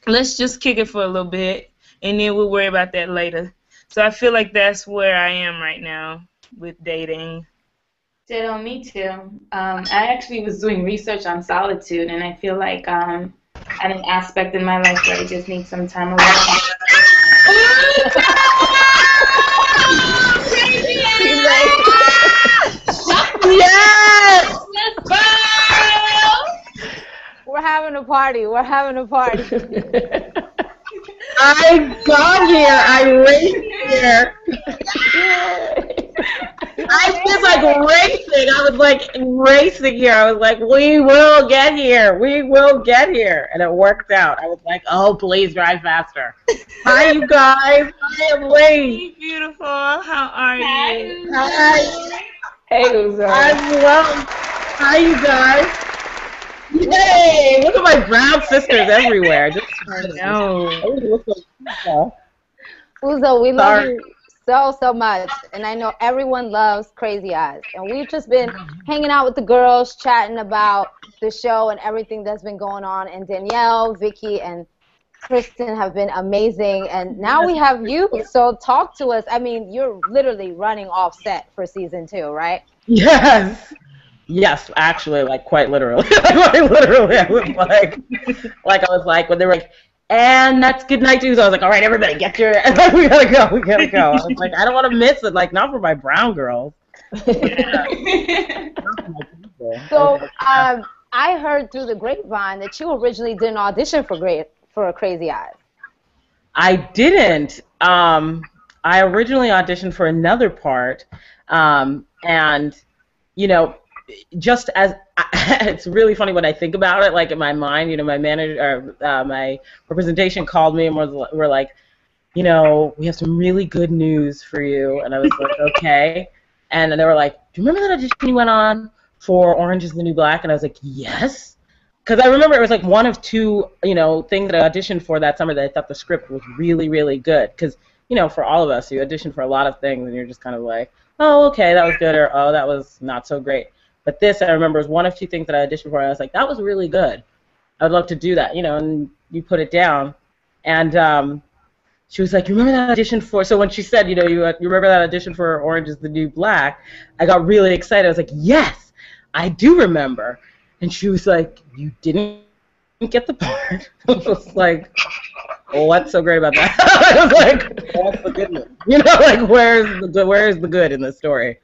let's just kick it for a little bit, and then we'll worry about that later. So I feel like that's where I am right now with dating. Ditto, me too. I actually was doing research on solitude, and I feel like at an aspect in my life where I just need some time alone. Yes! We're having a party. We're having a party. I got here. I raced here. I was like racing. I was like racing here. I was like, we will get here. We will get here. And it worked out. I was like, oh, please drive faster. Hi, you guys. I am late. Hey, beautiful. How are you? Hi. Hey, Uzo. I'm well. Hi, you guys. Yay! Look at my brown sisters everywhere. Just Uzo, we love you so much, and I know everyone loves Crazy Eyes, and we've just been hanging out with the girls, chatting about the show and everything that's been going on, and Danielle, Vicky, and Kristen have been amazing, and now we have you, so talk to us. I mean, you're literally running off set for season 2, right? Yes. Yes, actually, like quite literally. Quite literally, I was like I was like when they were like, and that's good night, dudes. I was like, all right, everybody, get your. We gotta go. We gotta go. I was like, I don't want to miss it. Like, not for my brown girls. So, I heard through the grapevine that you originally didn't audition for Crazy Eyes. I didn't. I originally auditioned for another part, and you know. Just as it's really funny when I think about it, like in my mind, you know, my manager, my representation called me and we're like, you know, we have some really good news for you, and I was like, okay, and then they were like, do you remember that audition you went on for Orange Is the New Black? And I was like, yes, because I remember it was like one of two, you know, things that I auditioned for that summer that I thought the script was really, really good, because you know, for all of us, you audition for a lot of things and you're just kind of like, oh, okay, that was good, or oh, that was not so great. But this, I remember, was one of two things that I auditioned for, and I was like, that was really good. I would love to do that, you know, and you put it down. And she was like, you remember that audition for, so when she said, you know, you remember that audition for Orange Is the New Black, I got really excited. I was like, yes, I do remember. And she was like, you didn't get the part? I was like, what's so great about that? I was like, what's the goodness? You know, like where's the good in the story?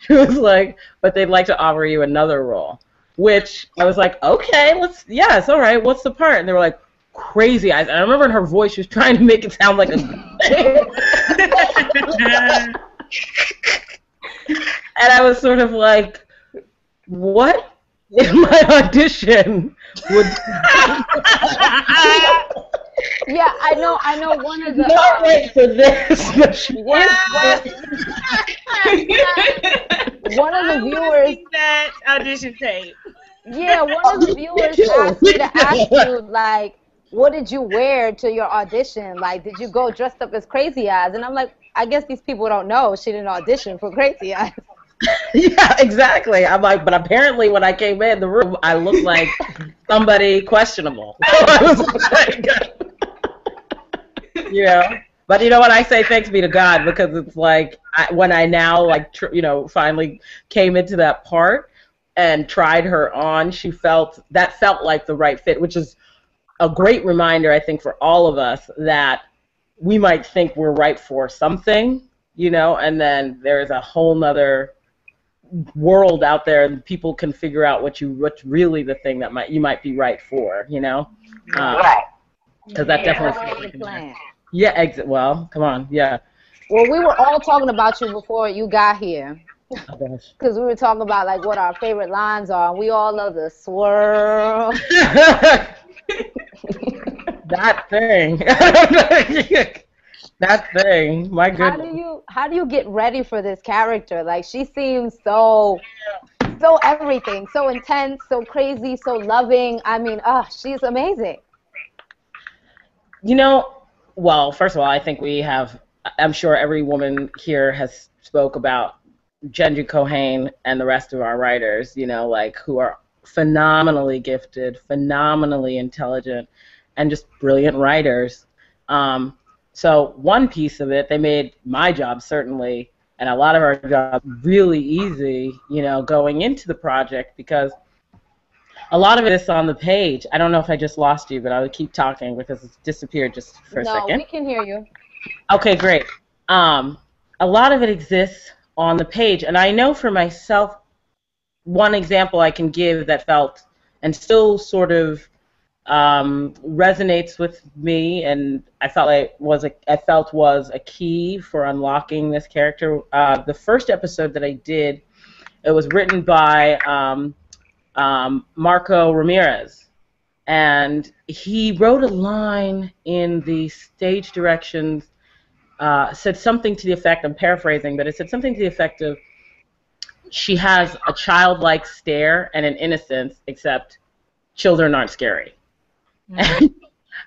she was like, but they'd like to offer you another role, which I was like, okay, yes, all right, what's the part? And they were like, Crazy Eyes. And I remember in her voice, she was trying to make it sound like a and I was sort of like, what in my audition would Yeah, I know one of the not right for this, but she one of the viewers that audition tape. Yeah, one of the viewers asked me to ask you, like, what did you wear to your audition? Like, did you go dressed up as Crazy Eyes? And I'm like, I guess these people don't know she didn't audition for Crazy Eyes. Yeah, exactly. I'm like, but apparently when I came in the room, I looked like somebody questionable. So I was like, you know. But you know what? I say thanks be to God, because it's like when I now finally came into that part and tried her on, felt like the right fit, which is a great reminder, I think, for all of us that we might think we're right for something, you know, and then there's a whole nother world out there, and people can figure out what's really the thing that you might be right for, you know. Right. Because that definitely. The plan. Yeah. Well, come on. Yeah. Well, we were all talking about you before you got here. Because we were talking about like what our favorite lines are, and we all love the swirl. That thing. That thing. My goodness. How do you get ready for this character? Like, she seems so everything, so intense, so crazy, so loving. I mean, she's amazing. You know, well, first of all, I think I'm sure every woman here has spoke about Jenji Kohan and the rest of our writers, you know, like, who are phenomenally gifted, phenomenally intelligent, and just brilliant writers. So one piece of it, they made my job certainly, and a lot of our jobs, really easy, you know, going into the project, because a lot of it is on the page. I don't know if I just lost you, but I would keep talking because it's disappeared just for a second. No, we can hear you. Okay, great. A lot of it exists on the page, and I know for myself, one example I can give that felt and still sort of resonates with me, and I felt was a key for unlocking this character. The first episode that I did, it was written by Marco Ramirez, and he wrote a line in the stage directions, said something to the effect, I'm paraphrasing, but it said something to the effect of, she has a childlike stare and an innocence, except children aren't scary. Mm-hmm.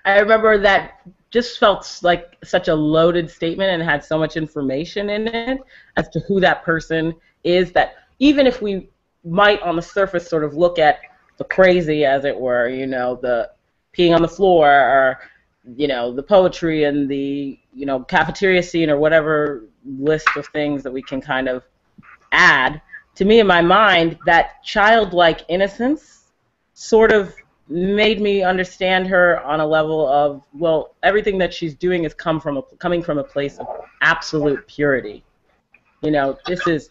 I remember that just felt like such a loaded statement and had so much information in it as to who that person is, that even if we might on the surface sort of look at the crazy, as it were, you know, the peeing on the floor, or, you know, the poetry and the, you know, cafeteria scene, or whatever list of things that we can kind of add, to me in my mind, that childlike innocence sort of made me understand her on a level of, well, everything that she's doing is coming from a place of absolute purity. You know, this is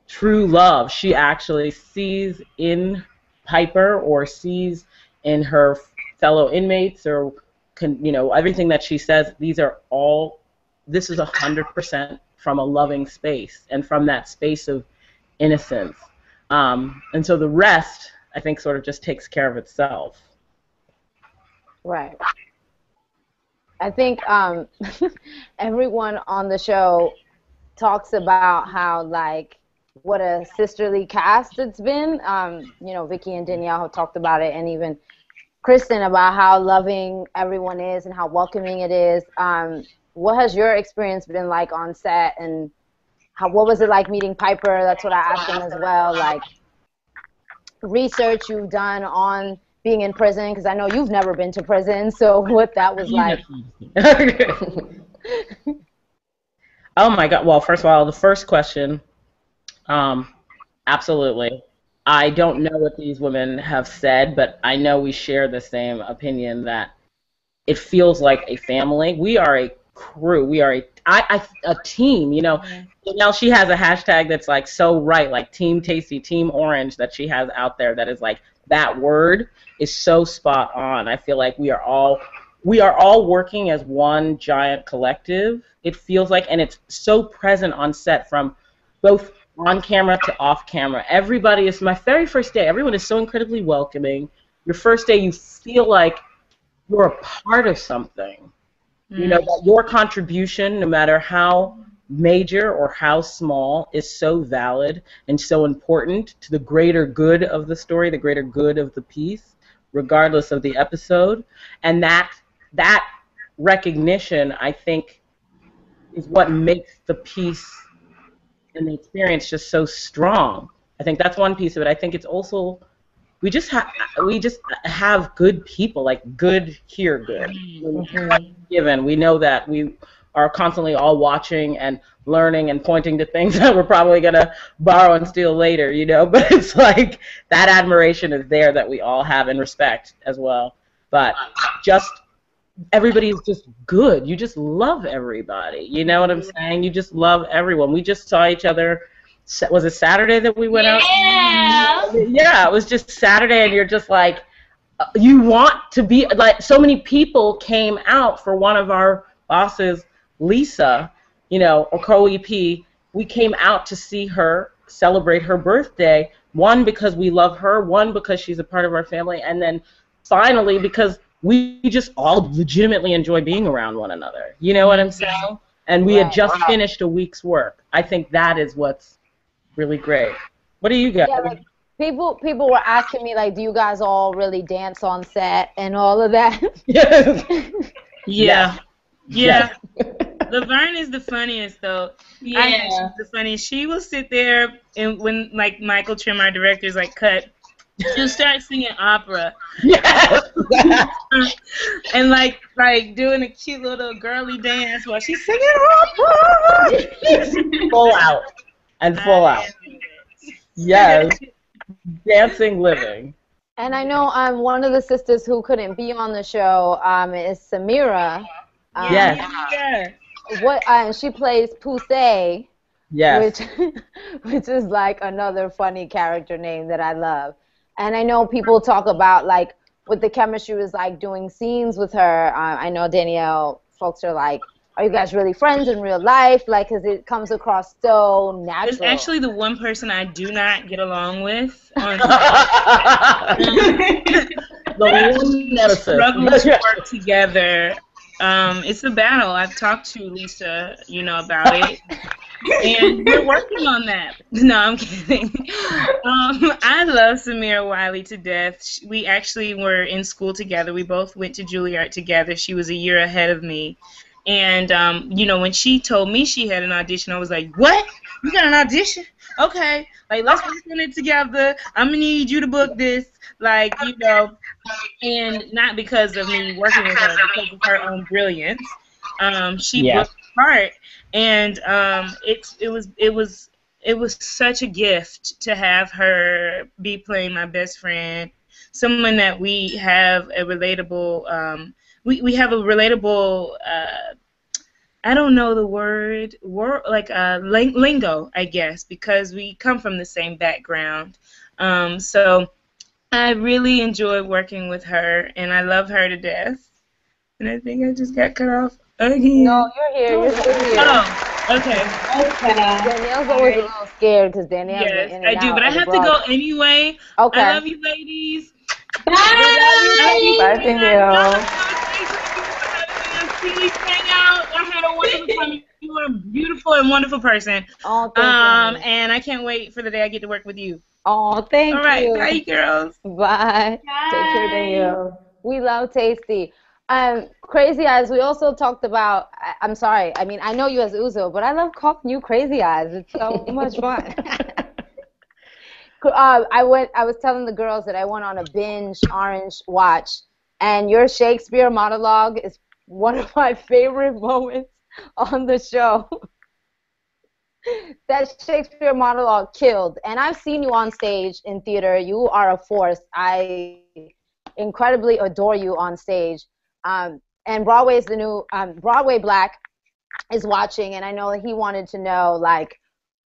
true love. She actually sees in Piper, or sees in her fellow inmates, or you know, everything that she says, this is 100% from a loving space, and from that space of innocence. And so the rest, I think, sort of just takes care of itself. Right. I think everyone on the show talks about how, like, what a sisterly cast it's been. You know, Vicky and Danielle have talked about it, and even Kristen, about how loving everyone is and how welcoming it is. What has your experience been like on set, and what was it like meeting Piper? That's what I asked them as well. Like, research you've done on being in prison, because I know you've never been to prison, so what that was like. Oh my God. Well, first of all, the first question, absolutely. I don't know what these women have said, but I know we share the same opinion that it feels like a family. We are a crew. We are a team. You know, now she has a hashtag that's like so right, like Team Tasty, Team Orange, that she has out there. That is like that word is so spot on. I feel like we are all working as one giant collective. It feels like, and it's so present on set from both on camera to off camera. Everybody is my very first day. Everyone is so incredibly welcoming. Your first day, you feel like you're a part of something. You know, that your contribution, no matter how major or how small, is so valid and so important to the greater good of the story, the greater good of the piece, regardless of the episode. And that recognition, I think, is what makes the piece and the experience just so strong. I think that's one piece of it. I think it's also we just have good people, like good here, good. Given we know that we are constantly all watching and learning and pointing to things that we're probably gonna borrow and steal later, you know. But it's like that admiration is there that we all have and respect as well. But just everybody is just good. You just love everybody. You know what I'm saying? You just love everyone. We just saw each other. Was it Saturday that we went out? Yeah, it was just Saturday, and you're just like, you want to be like. So many people came out for one of our bosses, Lisa, you know, or co-EP. We came out to see her celebrate her birthday. One, because we love her. One, because she's a part of our family, and then finally because we just all legitimately enjoy being around one another. You know what I'm saying? And we had just finished a week's work. I think that is what's really great. What do you got? Yeah, like people were asking me, like, do you guys all really dance on set and all of that? Yes. Yeah. Laverne is the funniest, though. Yeah. I think she's the funniest. She will sit there, and when, like, Michael Trim, our director, is like, cut, she'll start singing opera. Yes. And, like doing a cute little girly dance while she's singing opera. Full out. And full out. Yes. Dancing, living. And I know one of the sisters who couldn't be on the show is Samira. Yes. She plays Poussey. Yes. Which is like another funny character name that I love. And I know people talk about, like, what the chemistry was like doing scenes with her. I know Danielle, folks are like, are you guys really friends in real life? Like, because it comes across so natural. It's actually the one person I do not get along with. On the struggling to work together. It's a battle. I've talked to Lisa, you know, about it. And we're working on that. No, I'm kidding. I love Samira Wiley to death. We actually were in school together. We both went to Juilliard together. She was a year ahead of me. And, you know, when she told me she had an audition, I was like, what? You got an audition? Okay. Like, let's work on it together. I'm going to need you to book this. Like, you know, and not because of me working with her, because of her own brilliance. She booked the part. And it was such a gift to have her be playing my best friend, someone that we have a relatable we have a relatable I don't know the word like lingo, I guess, because we come from the same background. So I really enjoyed working with her, and I love her to death. And I think I just got cut off again. No, you're here. You're still here. Oh, okay. Danielle's always a little scared because Danielle's been in and I do, out but I of the have to go anyway. Okay. I love you, ladies. Bye. Bye, Danielle. Please hang out. I had a wonderful time. You are a beautiful and wonderful person. Oh, thank you. And I can't wait for the day I get to work with you. Oh, thank you. All right, bye, girls. Bye. Take care, Danielle. We love Tasty. Crazy Eyes, we also talked about, I'm sorry, I mean, I know you as Uzo, but I love calling you Crazy Eyes. It's so much fun. I was telling the girls that I went on a binge Orange watch, and your Shakespeare monologue is one of my favorite moments on the show. That Shakespeare monologue killed. And I've seen you on stage in theater. You are a force. I incredibly adore you on stage. And Broadway is the new Broadway Black is watching, and I know that he wanted to know, like,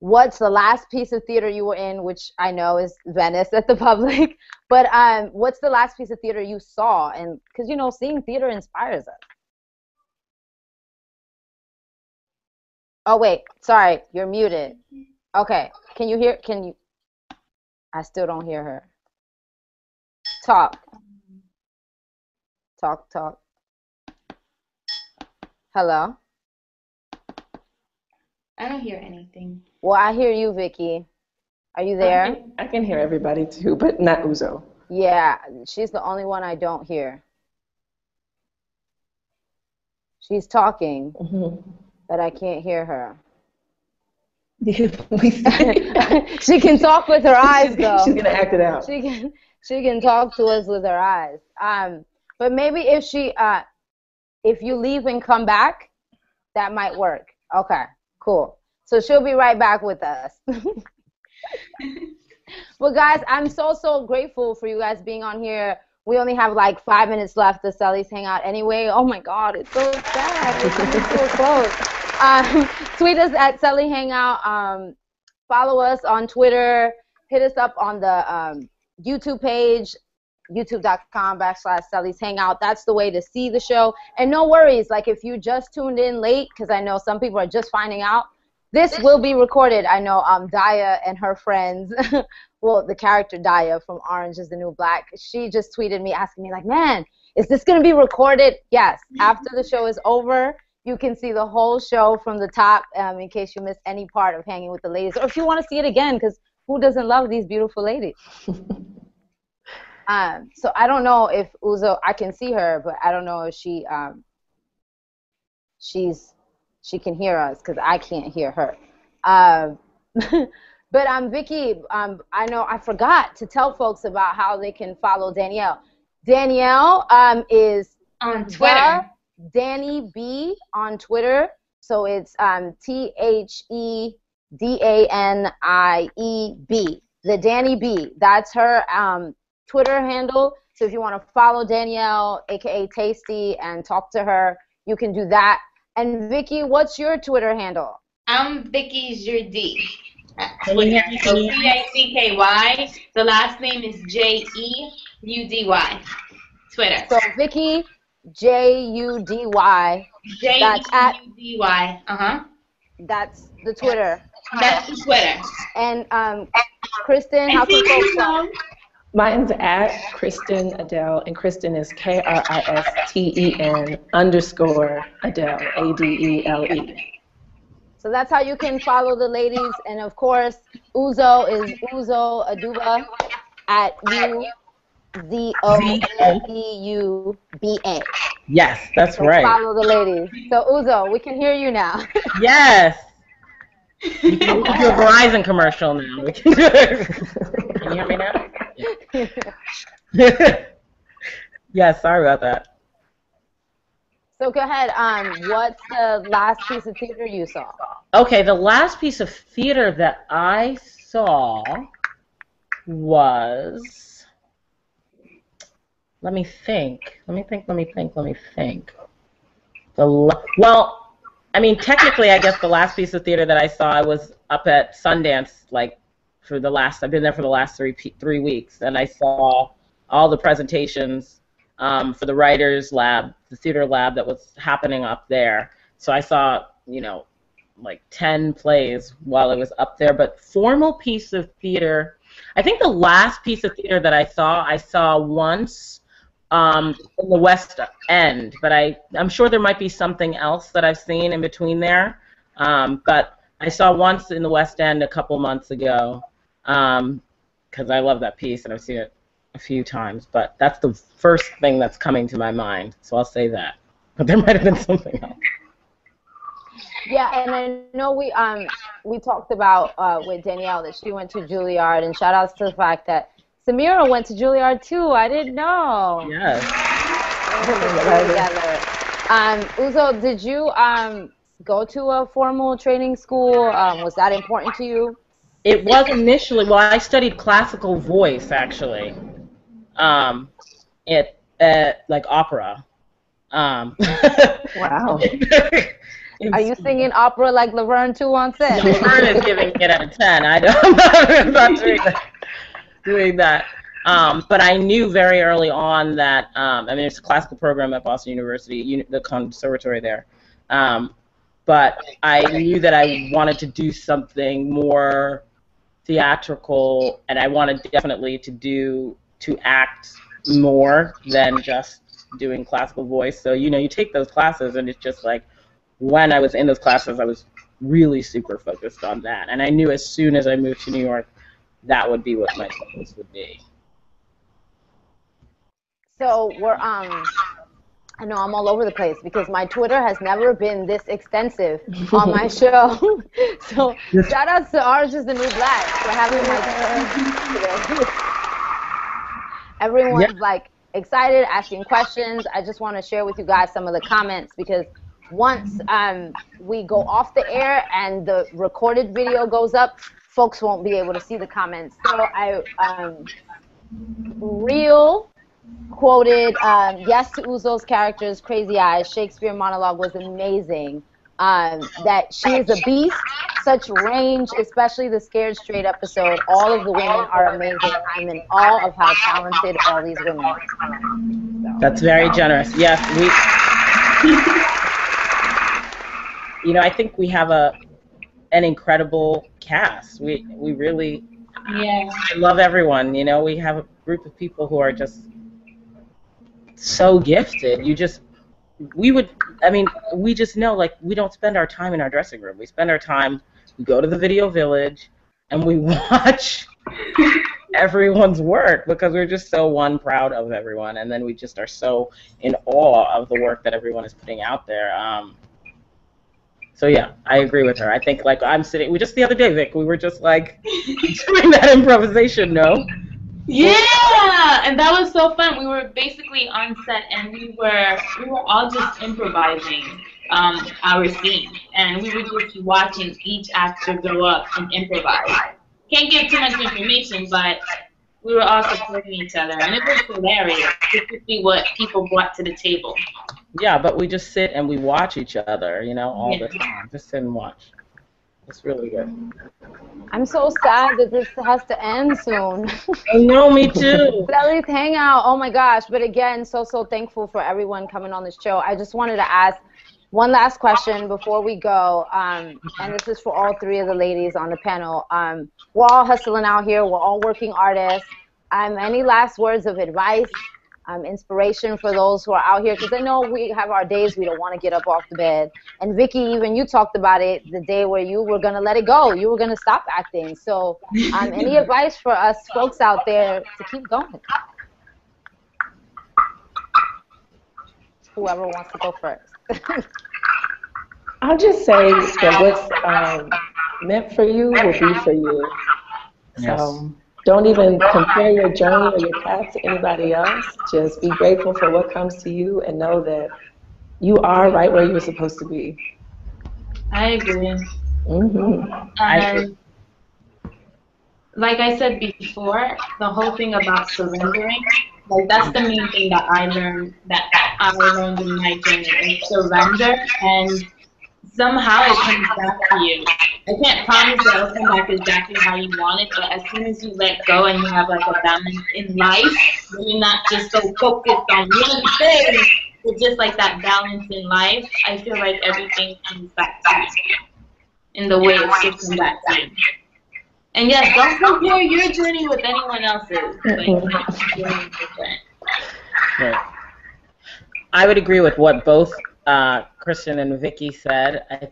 what's the last piece of theater you were in, which I know is Venice at the Public, but what's the last piece of theater you saw? And because, you know, seeing theater inspires us. Oh, wait, sorry, you're muted. Okay, can you hear, I still don't hear her. Talk. Hello? I don't hear anything. Well, I hear you, Vicky. Are you there? I can hear everybody too, but not Uzo. Yeah, she's the only one I don't hear. She's talking, but I can't hear her. She can talk with her eyes, though. She's gonna act it out. She can talk to us with her eyes. But maybe if you leave and come back, that might work. Okay, cool. So she'll be right back with us. Well, guys, I'm so grateful for you guys being on here. We only have like 5 minutes left of Celi's Hangout anyway. Oh my God, it's so sad. It's so close. Tweet us at Celi Hangout. Follow us on Twitter. Hit us up on the YouTube page, youtube.com/Celi's Hangout. That's the way to see the show. And no worries, like if you just tuned in late, because I know some people are just finding out, this will be recorded. I know Daya and her friends, well, the character Daya from Orange is the New Black, she just tweeted me asking me, like, man, is this going to be recorded? Yes. After the show is over, you can see the whole show from the top in case you missed any part of Hanging with the Ladies. Or if you want to see it again, because who doesn't love these beautiful ladies? So I don't know if Uzo, I can see her, but I don't know if she can hear us because I can't hear her. But Vicky, I know I forgot to tell folks about how they can follow Danielle. Danielle is on Twitter. Danny B on Twitter. So it's TheDanieb. The Danny B. That's her Twitter handle. So if you want to follow Danielle, aka Tasty, and talk to her, you can do that. And Vicky, what's your Twitter handle? I'm Vicky Jeudy. Twitter. So Vicky. The last name is Jeudy. Twitter. So Vicky Jeudy. That's at Jeudy. That's the Twitter. That's the Twitter. And Kristen, how can folks find? Mine's at Kristen Adele, and Kristen is KRISTEN _Adele, ADELE. So that's how you can follow the ladies. And of course, Uzo is Uzo Aduba at UZOADUBA. Yes, that's So right. follow the ladies. So Uzo, we can hear you now. Yes. You can do a Verizon commercial now. We can do it. Can you hear me now? Yeah. Yeah, sorry about that. So go ahead. What's the last piece of theater you saw? Okay, the last piece of theater that I saw was, let me think. Well, I mean, technically, I guess the last piece of theater that I saw, I was up at Sundance, like, I've been there for the last three weeks, and I saw all the presentations for the writers lab, the theater lab that was happening up there. So I saw, like 10 plays while I was up there. But formal piece of theater, I think the last piece of theater that I saw once in the West End. But I'm sure there might be something else that I've seen in between there. But I saw once in the West End a couple months ago because I love that piece and I've seen it a few times. But that's the first thing that's coming to my mind, so I'll say that. But there might have been something else. Yeah, and I know we talked about with Danielle that she went to Juilliard, and shout outs to the fact that Samira went to Juilliard too. I didn't know. Yes. Uzo, did you go to a formal training school? Was that important to you? It was initially. Well, I studied classical voice actually. It like opera. Um, Wow. Are you singing opera like Laverne too on set? Laverne is giving it out of 10. I'm not doing that. But I knew very early on that, I mean, it's a classical program at Boston University, the conservatory there. But I knew that I wanted to do something more theatrical, and I wanted definitely to act more than just doing classical voice. So, you take those classes, and it's just like, when I was in those classes, I was really super focused on that. And I knew as soon as I moved to New York, that would be what my focus would be. So I know I'm all over the place because my Twitter has never been this extensive on my show. So shout out to Orange is the New Black for having my Everyone's like excited, asking questions. I just want to share with you guys some of the comments because once we go off the air and the recorded video goes up, folks won't be able to see the comments. So Real quoted, yes to Uzo's character's crazy eyes. Shakespeare monologue was amazing. That she is a beast, such range, especially the Scared Straight episode. All of the women are amazing. I'm in awe of how talented all these women are. So. That's very generous. Yes, I think we have an incredible cast. We really, I love everyone. We have a group of people who are just so gifted. We just know, like, we don't spend our time in our dressing room. We spend our time, we go to the Video Village, and we watch everyone's work because we're just so proud of everyone, and then we just are so in awe of the work that everyone is putting out there. So yeah, I agree with her. I think, like, just the other day, Vic, we were just like doing that improvisation, no? Yeah, and that was so fun. We were basically on set, and we were all just improvising our scene, and we were just watching each actor go up and improvise. Can't give too much information, but we were all supporting each other, and it was hilarious just to see what people brought to the table. Yeah, but we just sit and we watch each other, all the time. Just sit and watch. It's really good. I'm so sad that this has to end soon. I know, me too. Celi's Hangout, oh my gosh. But again, so thankful for everyone coming on the show. I just wanted to ask one last question before we go, and this is for all three of the ladies on the panel. We're all hustling out here. We're all working artists. Any last words of advice, inspiration for those who are out here? Because I know we have our days we don't want to get up off the bed. And Vicky, even you talked about it the day where you were going to let it go. You were going to stop acting. So any advice for us folks out there to keep going? Whoever wants to go first. I'll just say that what's meant for you will be for you. Yes. So don't even compare your journey or your path to anybody else. Just be grateful for what comes to you and know that you are right where you were supposed to be. I agree. Mm-hmm. Like I said before, the whole thing about surrendering, like that's the main thing that I learned in my journey, is surrender, and somehow it comes back to you. I can't promise that it'll come back exactly how you want it, but as soon as you let go and you have like a balance in life, when you're not just so focused on one thing, but just like that balance in life, I feel like everything comes back to you in the way it should come back to you. And yes, don't compare your journey with anyone else's. Right. I would agree with what both Kristen and Vicky said. I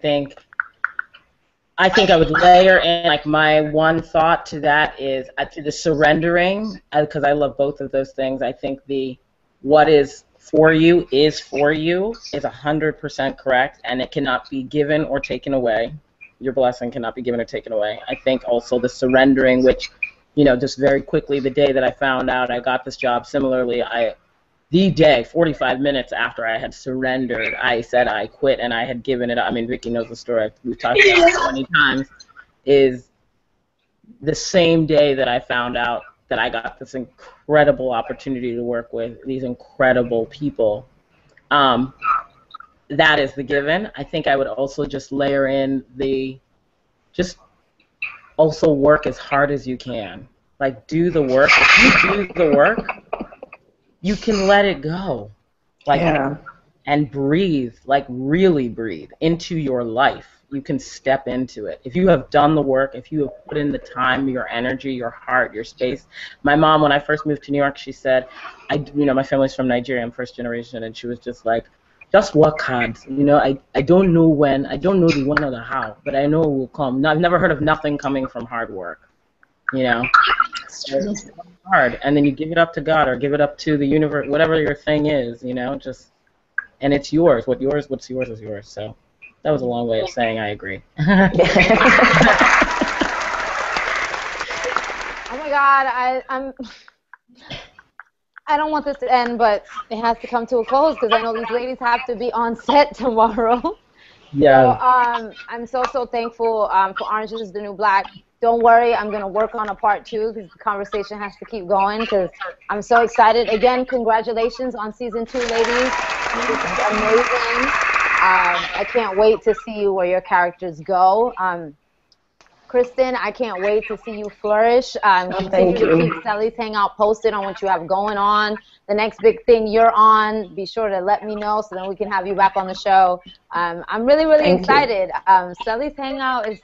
think I would layer in, like, my one thought to that is to the surrendering, because I love both of those things. I think the what is for you is 100% correct, and it cannot be given or taken away. Your blessing cannot be given or taken away. I think also the surrendering, which, just very quickly, the day that I found out I got this job, similarly, the day, 45 minutes after I had surrendered, I said I quit and I had given it up. I mean, Vicky knows the story. We've talked about it so many times. Is the same day that I found out that I got this incredible opportunity to work with these incredible people. That is the given. I think I would also just layer in just also work as hard as you can. Like, do the work. If you do the work, you can let it go. Like, and breathe, like really breathe into your life. You can step into it. If you have done the work, if you have put in the time, your energy, your heart, your space. My mom, when I first moved to New York, she said, my family's from Nigeria, I'm first generation, and she was just like, just work hard. I don't know when, I don't know the when or the how, but I know it will come. I've never heard of nothing coming from hard work. So it's hard, and then you give it up to God or give it up to the universe, whatever your thing is, and it's yours. What's yours is yours. So that was a long way of saying I agree. Oh my God, I don't want this to end, but it has to come to a close because I know these ladies have to be on set tomorrow. Yeah. So I'm so thankful for Orange is the New Black. Don't worry, I'm going to work on a part 2 because the conversation has to keep going because I'm so excited. Again, congratulations on season 2, ladies. This is amazing. I can't wait to see where your characters go. Kristen, I can't wait to see you flourish. Continue to keep Celi's Hangout posted on what you have going on. The next big thing you're on, be sure to let me know so then we can have you back on the show. I'm really, really excited. Celi's Hangout is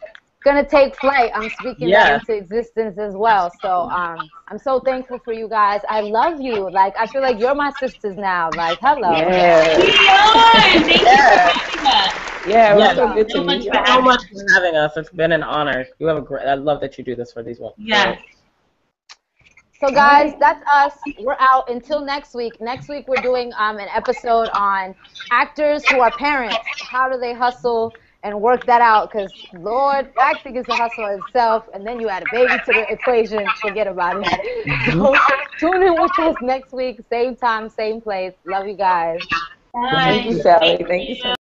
going to take flight. I'm speaking that into existence as well. So I'm so thankful for you guys. I love you. Like, I feel like you're my sisters now. Like, hello. Thank you for having us. Yeah, it was so good to meet you. Thank you so much for having us. It's been an honor. You have I love that you do this for these women. Yes. So guys, that's us. We're out until next week. Next week we're doing an episode on actors who are parents. How do they hustle and work that out? Because Lord, acting is a hustle itself, and then you add a baby to the equation. Forget about it. So tune in with us next week, same time, same place. Love you guys. Bye. Thank you, Celi. Thank you so much.